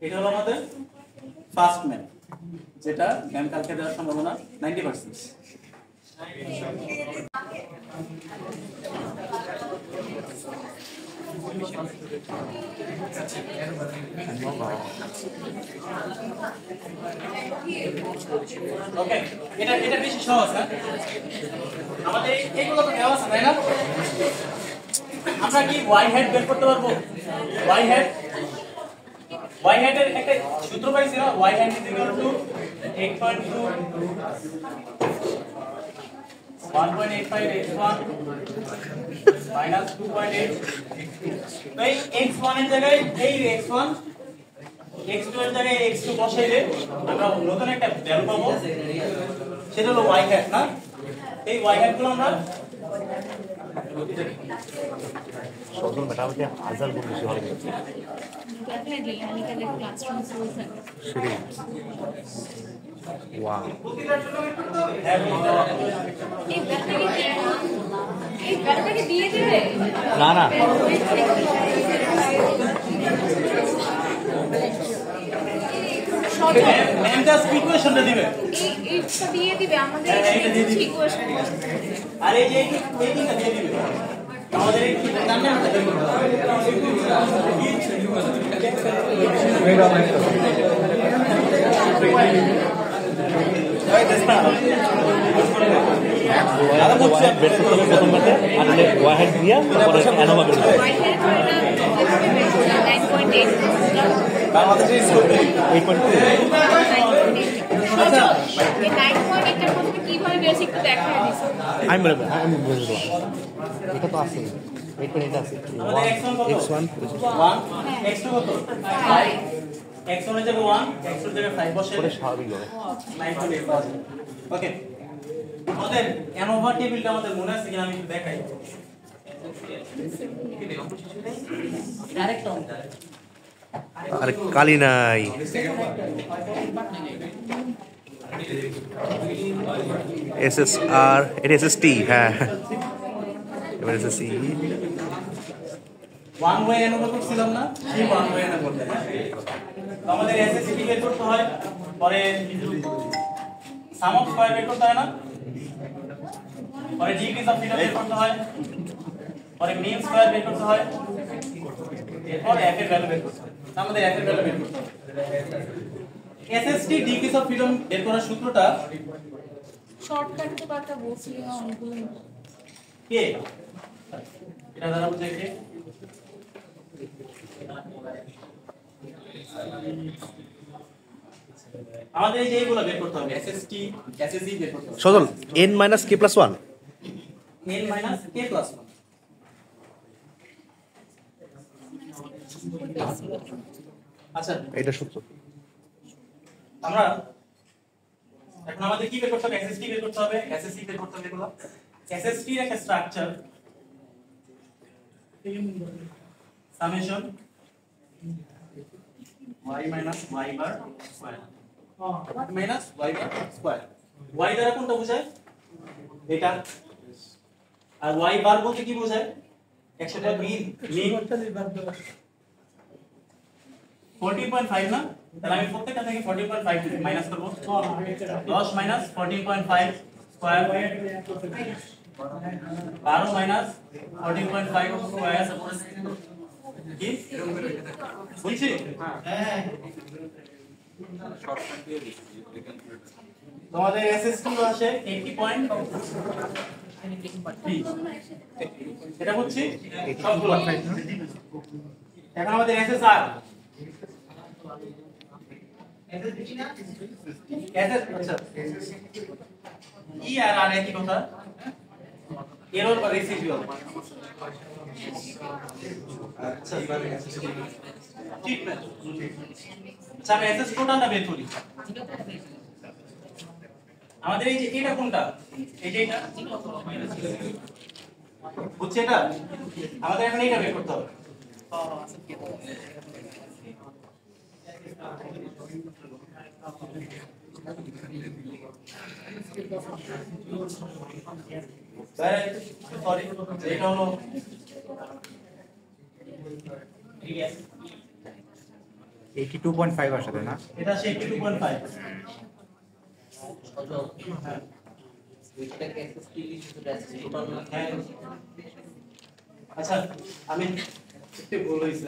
এটা হলো আমাদের ফার্স্ট ম্যান যেটা ম্যাম কালকে দেওয়ার সম্ভাবনা 90%. ওকে এটা বেশি সহজ না আমাদের এইগুলো তো দেওয়া আছে তাই না আমরা কি y hat বের করতে পারবো y hat এর একটা সূত্র পাইছি না y hat is equal to 8.2 1.85 x1 minus 2.8 তো এই x1 এর জায়গায় এই x1 x2 এর জায়গায় x2 বসাইলে আমরা নতুন একটা ভ্যালু পাবো সেটা হলো y hat না এই y hat গুলো আমরা সজল বেটা আমাকে হাজার গুণ বেশি ভালো লাগছে Definitely, আমি কালে ক্লাসরুম শুরু থাকে সেটাই ওয়াও প্রতিটার জন্য বের করতে হবে হ্যাঁ এই ব্যাটাকে দিয়ে দেবে না না সজল ম্যাম জাস্ট ইকুয়েশনটা দিবে এইটা দিয়ে দিবে আমাদের হ্যাঁ, এইটা দিয়ে দিবে। ইকুয়েশন আর এই যে এই তিনটা দিয়ে দিবে আমাদের এই তিনটা জানলে আমরা বের করতে হবে বের করতে হবে প্রথম ব্যাটে আর ওয়াহেড দিয়া তারপরে অ্যানোভা বের করতে হবে। বাংলাদেশের স্কোর 8.2 সজল এই 9.8 এর মধ্যে কিভাবে বেশি একটু দেখায় দিছো আমি বুঝলাম এটা তো আছে 8.8 আছে আমাদের x1 কত x1 1 x2 কত 5 x1 এর জায়গায় 1 x2 এর জায়গায় 5 বসে পরে স্বাভাবিক হবে 9.8 ওকে আমাদের অ্যানোভা টেবিলটা আমাদের মনে আছে কিনা আমি একটু দেখাই আরে কালি নাই SSR এটা SST হ্যাঁ এবার SSC ওয়ান ওয়ে অ্যানোভা করছিলাম না সেই ওয়ান ওয়ে অ্যানোভা করতে তো আমাদের এসএসসি বের করতে হয় পরে সাম অফ স্কয়ার বের করতে হয় না পরে ডিগ্রিজ অফ ফ্রিডম বের করতে হয় পরে মিন স্কয়ার বের করতে হয় এরপর f এর ভ্যালু বের করতে হয় আমাদের f এর ভ্যালু বের করতে হবে এসএসটি ডিগ্রিজ অফ ফ্রিডম বের করার সূত্রটা শর্টকাট তো একটা বলছিলি অনেকগুলো কে এটা দ্বারা বোঝায় কে আমাদের এই যে এইগুলো বের করতে হবে এসএসটি এসএসসি বের করতে হবে সজল n - k+1 n - k + 1 আচ্ছা এটা সূত্র আমরা এখন আমাদের কি বের করতে হবে এসএসটি বের করতে হবে এসএসসি বের করতে হবে এগুলো এসএসটি এর একটা স্ট্রাকচার সামেশন y - y বার স্কয়ার y - y বার স্কয়ার y দ্বারা কোনটা বোঝায় এটা আর y বার বলতে কি বোঝায় 100 টা মিন 14.5 না তাহলে আমি প্রত্যেকটা থেকে 14.5 মাইনাস করব 10 মাইনাস 14.5 স্কয়ার 12 মাইনাস 14.5 স্কয়ার কি বুঝছি হ্যাঁ তোমাদের এসএসটি আসে 80.3 এটা হচ্ছে সবগুলো এখন আমাদের এসএসআর আচ্ছা ই আর আর একই কথা এরর বা রেসিডুয়াল আচ্ছা ঠিক না আচ্ছা আমি এসএস টোটালটা বের করি আমাদের এই যে এটা কোনটা এই যে এটা বুঝছে এটা আমাদের এখন এইটা বের করতে হবে সরি এটা হলো 82.5 আসলে না এটা 82.5 আচ্ছা আমি একটু ভুল হইছে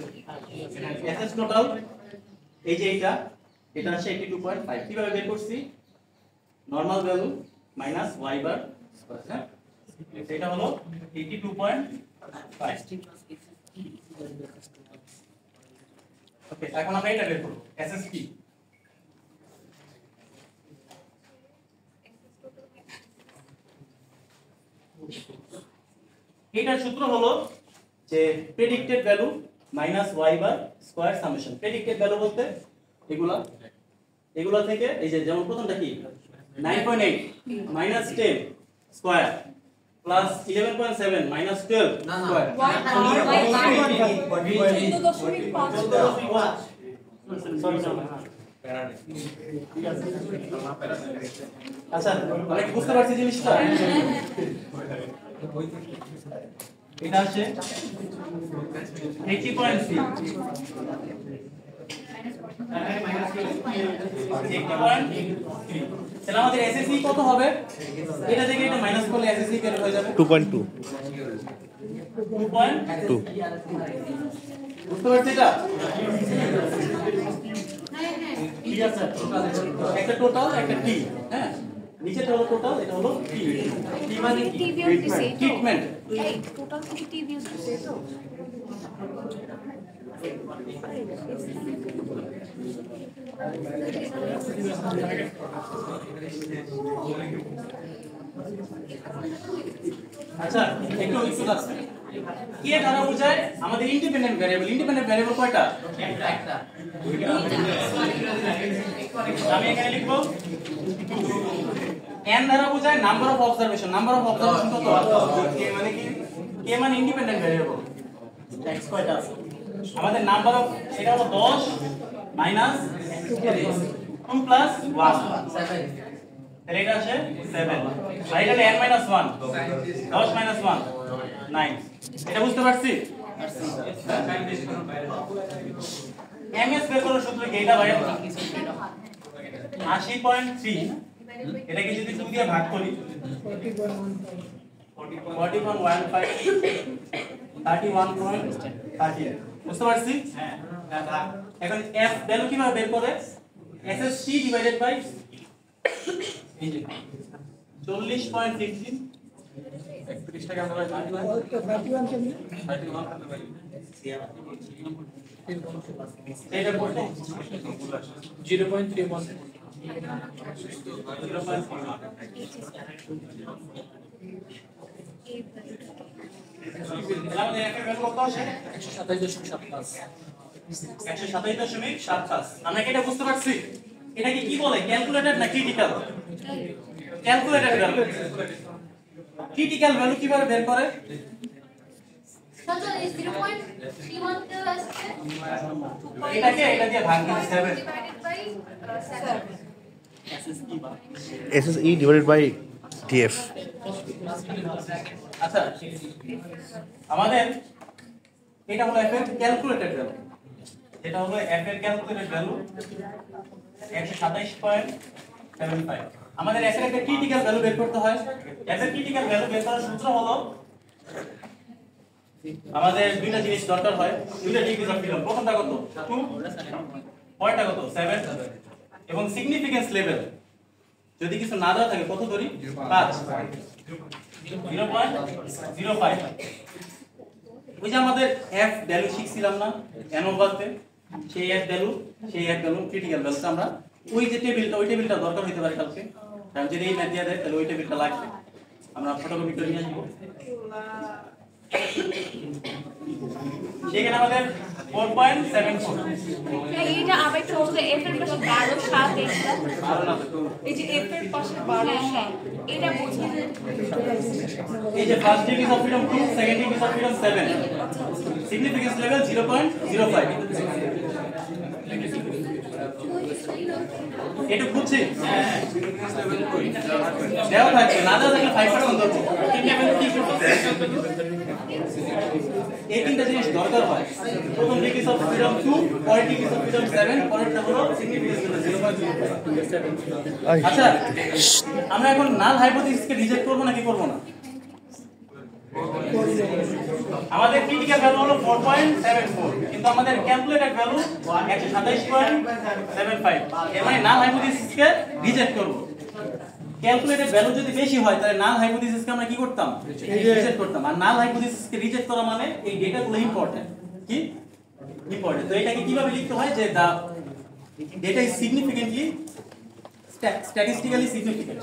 এসএস টোটাল এই যে এটা আসে 82.5 কিভাবে বের করছি নরমাল ভ্যালু মাইনাস y বার স্কয়ার হ্যাঁ এটা হলো 82.5 ওকে এখন আমরা এটা বের করব এসএস কি এটার সূত্র হলো যে প্রেডিক্টেড ভ্যালু মাইনাস y বার স্কয়ার সামেশন প্রেডিক্টেড ভ্যালু বলতে এগুলা থেকে এই যে যেমন প্রথমটা কি 9.8 minus 10 square plus 11.7 minus 12 square আচ্ছা আমরা কি বুঝতে পারছি জিনিসটা? এটা হচ্ছে 80.3 তাহলে আমাদের এসএসসি কত হবে? এটা থেকে এটা মাইনাস করলে এসএসসি বের হয়ে যাবে 2.2 2.2 বুঝতে পারছি এটা? ঠিক আছে, একটা টোটাল একটা টি, হ্যাঁ নিচেটা হলো টোটাল, এটা হলো টি। টি মানে টিভিও দিছে তো ট্রিটমেন্ট। এই টোটাল থেকে টিভিও দিছে তো আচ্ছা একটু আছে কে দ্বারা বোঝায় আমাদের ইন্ডিপেন্ডেন্ট ভ্যারিয়েবল। ইন্ডিপেন্ডেন্ট ভ্যারিয়েবল কয়টা? একটা। আমি এখানে লিখব n দ্বারা বোঝায় number of observation. Number of observation কত? কে মানে কি? কে মানে ইন্ডিপেন্ডেন্ট ভ্যারিয়েবল। x কয়টা আছে? আমাদের নাম্বার অফ এটা হলো 10 মাইনাস 2 প্লাস 1 7। তাহলে এটা আছে 7 আর এটা n মাইনাস 1 10 মাইনাস 1 9। এটা বুঝতে পারছি? এমএস বের করার সূত্র কি? এটা বাইরে 80.3 এটাকে যদি 2 দিয়ে ভাগ করি 40.15 31.30 বুঝতে পারছি? হ্যাঁ এখন f ভ্যালু কিভাবে বের করে? SST ডিভাইডেড বাই 40.15 31 টাকা আমরা এটা কত? 0.31 আমাদের একটা ভ্যালু কত আসে? 127.75। আমরা কি এটা বুঝতে পারছি? এটাকে কি বলে? ক্যালকুলেটেড না critical? Calculated value. Critical value কিভাবে বের করে? তাহলে 0.31 তে আসছে এটাকে এটা দিয়ে ভাগ করে 7 divided by 7 SSE divided by TF. আচ্ছা আমাদের এটা হলো f এর ক্যালকুলেটেড ভ্যালু। এটা হলো f এর ক্যালকুলেটেড ভ্যালু 127.75। আমাদের f এর একটা ক্রিটিক্যাল ভ্যালু বের করতে হয়। f এর ক্রিটিক্যাল ভ্যালু বের করার সূত্র হলো আমাদের দুইটা জিনিস দরকার হয়, দুইটা ডিগ্রি অফ ফ্রিডম। প্রথমটা কত? 2, পরেরটা কত? 7 এবং সিগনিফিকেন্স লেভেল যদি কিছু না দেওয়া থাকে কত ধরি? 5 0.05। ওই যে আমাদের f ভ্যালু শিখছিলাম না n/তে, সেই f ভ্যালু ক্রিটিক্যাল ভ্যালুটা আমরা ওই যে টেবিলটা, ওই টেবিলটা দরকার হতে পারে কালকে, কারণ যদি এই ম্যাথ দিয়ে দেয় তাহলে ওই টেবিলটা লাগবে, আমরা ফটোকপি করে নিয়ে আসবো। সেখানে আমাদের 4.74 এইটা আবার একটু বলতে এফ এর পাশে 12 7 এইটা এই যে এফ এর পাশে 12 7 এটা বুঝি এই যে first degree of freedom 2, second degree of freedom 7, significance level 0.05। এটা বুঝছি? দেওয়া থাকবে, না দেওয়া থাকলে 5% ধরবো। এই তিনটা জিনিস দরকার হয়। প্রথম ডিগ্রি অফ ফ্রিডম 2, পরের ডিগ্রি অফ ফ্রিডম 7, পরেরটা হলো সিগনিফিকেন্স লেভেল 0.05। আচ্ছা আমরা এখন নাল হাইপোথিসিসকে রিজেক্ট করব নাকি করব না? আমাদের ক্রিটিক্যাল ভ্যালু হলো 4.74 কিন্তু আমাদের ক্যালকুলেটেড ভ্যালু 127.75। এর মানে নাল হাইপোথিসিসকে রিজেক্ট করব। ক্যালকুলেটেড ভ্যালু যদি বেশি হয় তাহলে নাল হাইপোথিসিসকে আমরা কি করতাম? রিজেক্ট করতাম। আর নাল হাইপোথিসিসকে রিজেক্ট করা মানে এই ডেটাগুলো ইম্পর্টেন্ট। কি ইম্পর্টেন্ট? তো এটাকে কিভাবে লিখতে হয়? যে the data is significantly statistically significant.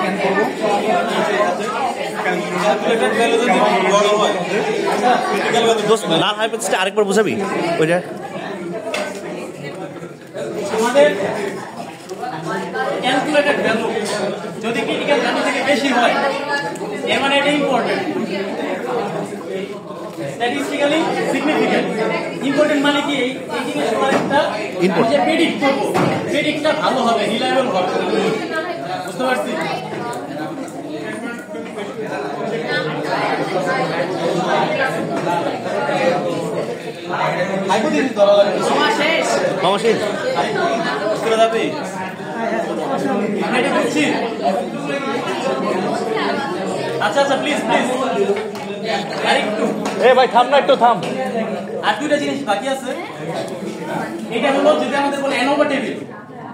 Can করবো, ক্যালকুলেটেড ভ্যালু যদি বড় হয় দোস্ত লাল হাইপোথিসিসটা আরেকবার বুঝাবি ওইটা আমাদের ক্যালকুলেটেড ভ্যালু যদি ক্রিটিক্যাল ভ্যালু থেকে বেশি হয় এর মানে এটা ইম্পর্টেন্ট, স্ট্যাটিস্টিক্যালি সিগনিফিক্যান্ট। ইম্পর্টেন্ট মানে কি এই জিনিসটার একটা যে প্রেডিক্ট করব, প্রেডিক্টটা ভালো হবে, রিলায়েবল হবে, বুঝতে পারছি? হাইপোথিসিস ধরা লাগবে। সময় শেষ। মামা শেষ করে যাবে এটা বুঝছি। আচ্ছা আচ্ছা প্লিজ প্লিজ আরেকটু এ ভাই থাম না একটু থাম আর দুইটা জিনিস বাকি আছে। এটা হলো যদি আমাদের বলে অ্যানোভা টেবিল,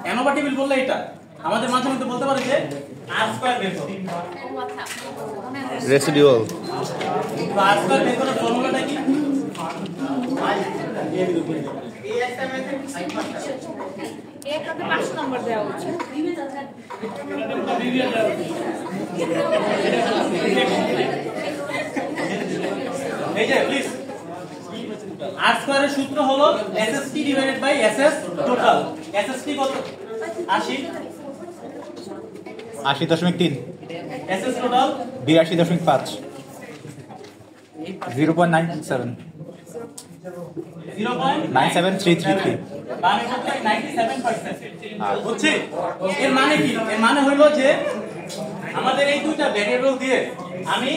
অ্যানোভা টেবিল বললে এটা আমাদের মাঝে মধ্যে বলতে পারে যে আর স্কয়ার বের করো। রেসিডিউয়াল তো আর স্কয়ার বের করার ফর্মুলাটা কি? এটাতে 5 নম্বর দেওয়া উচিত। এই যে প্লিজ আর স্কয়ারের সূত্র হলো SST divided by SS total. SST কত? 80 80.3 SS টোটাল 82.5 0.97 97333 মানে কত? 97%। বুঝছি? এর মানে কি? এর মানে হলো যে আমাদের এই দুইটা ভেরিয়েবল দিয়ে আমি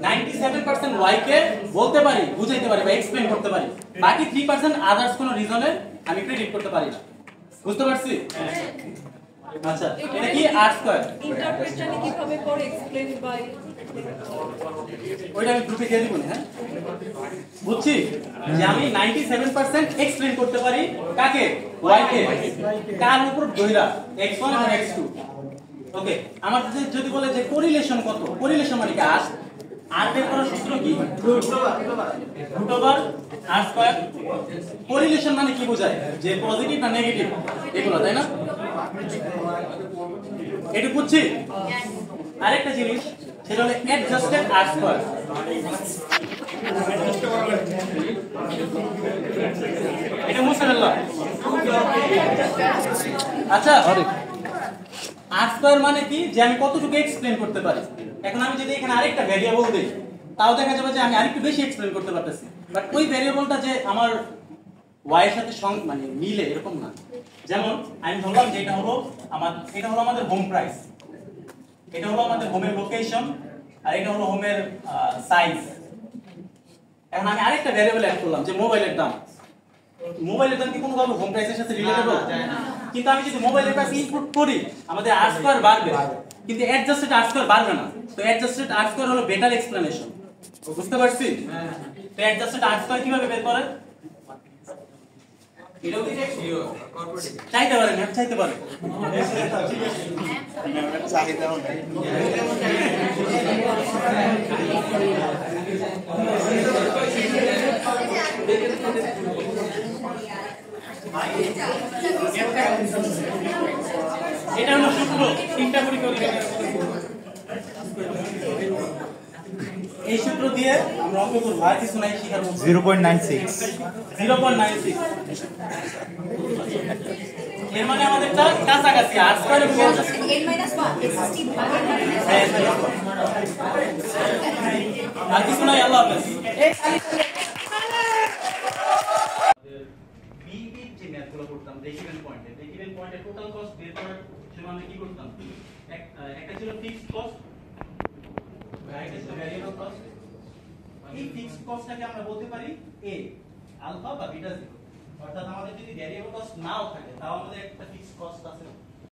97% y কে বলতে পারি, বুঝাইতে পারি বা এক্সপ্লেইন করতে পারি। বাকি 3% আদার্স কোনো রিজনে আমি প্রেডিক্ট করতে পারি না। বুঝতে পারছি? আচ্ছা এটা কি আর স্কয়ার? ইন্টারপ্রেশনে কিভাবে করে এক্সপ্লেইন বাই ওইটা আমি গ্রুপে দিয়ে দিব না। হ্যাঁ বুঝছি যে আমি 97% এক্সপ্লেইন করতে পারি কাকে? y কে। কার উপর ধইরা x1 আর x2। ওকে আমার যদি বলে যে কোরিলেশন কত, কোরিলেশন মানে কি? আর বের করার সূত্র কি? রুট ওভার আর স্কয়ার। কোরিলেশন মানে কি বোঝায়? যে পজিটিভ না নেগেটিভ এগুলো, তাই না? এটা বুঝছি। আরেকটা জিনিস সেটা হলো অ্যাডজাস্টেড আর স্কয়ার। এটা মুছে ফেললাম। আচ্ছা আর স্কয়ার মানে কি? যে আমি কতটুকু এক্সপ্লেইন করতে পারি। এখন আমি যদি এখানে আরেকটা ভেরিয়েবল দেই তাও দেখা যাবে যে আমি আরেকটু বেশি এক্সপ্লেইন করতে পারতেছি, বাট ওই ভেরিয়েবলটা যে আমার y এর সাথে মানে মিলে এরকম না। যেমন আমি ধরলাম যে এটা হলো আমাদের হোম প্রাইস, এটা হলো আমাদের হোমের লোকেশন, আর এটা হলো হোমের সাইজ। এখন আমি আরেকটা ভেরিয়েবল অ্যাড করলাম যে মোবাইলের দাম। মোবাইলের দাম কি কোনোভাবে হোম প্রাইসের সাথে রিলেটেবল? কিন্তু আমি যদি মোবাইলের প্রাইস ইনপুট করি আমাদের আর স্কয়ার বাড়বে, কিন্তু অ্যাডজাস্টেড আর স্কয়ার বাড়বে না। তো অ্যাডজাস্টেড আর স্কয়ার হলো বেটার এক্সপ্লেনেশন। বুঝতে পারছি? তো অ্যাডজাস্টেড আর স্কয়ার কিভাবে বের করে? এটাও কি চাইতে পারেন? হ্যাঁ চাইতে পারেন। এটা হলো সূত্র, তিনটা করে করি। এই সূত্র দিয়ে আমরা অঙ্ক করব, আর কিছু নাই শিখার মধ্যে। 0.96 এর মানে আমাদেরটা কাছাকাছি আর স্কয়ার এবং n - 1 SST আর কিছু নাই। আল্লাহ হাফেজ। বিবির যে ম্যাথগুলো করতাম ব্রেক-ইভেন পয়েন্টে টোটাল কস্ট বের করার সময় আমরা কি করতাম? একটা ছিল ফিক্সড কস্ট, আরেকটা ছিল ভ্যারিয়েবল কস্ট। এই ফিক্সড কস্টটাকে আমরা বলতে পারি a আলফা বা বিটা 0। অর্থাৎ আমাদের যদি ভ্যারিয়েবল কস্ট নাও থাকে তাও আমাদের একটা ফিক্সড কস্ট আছে।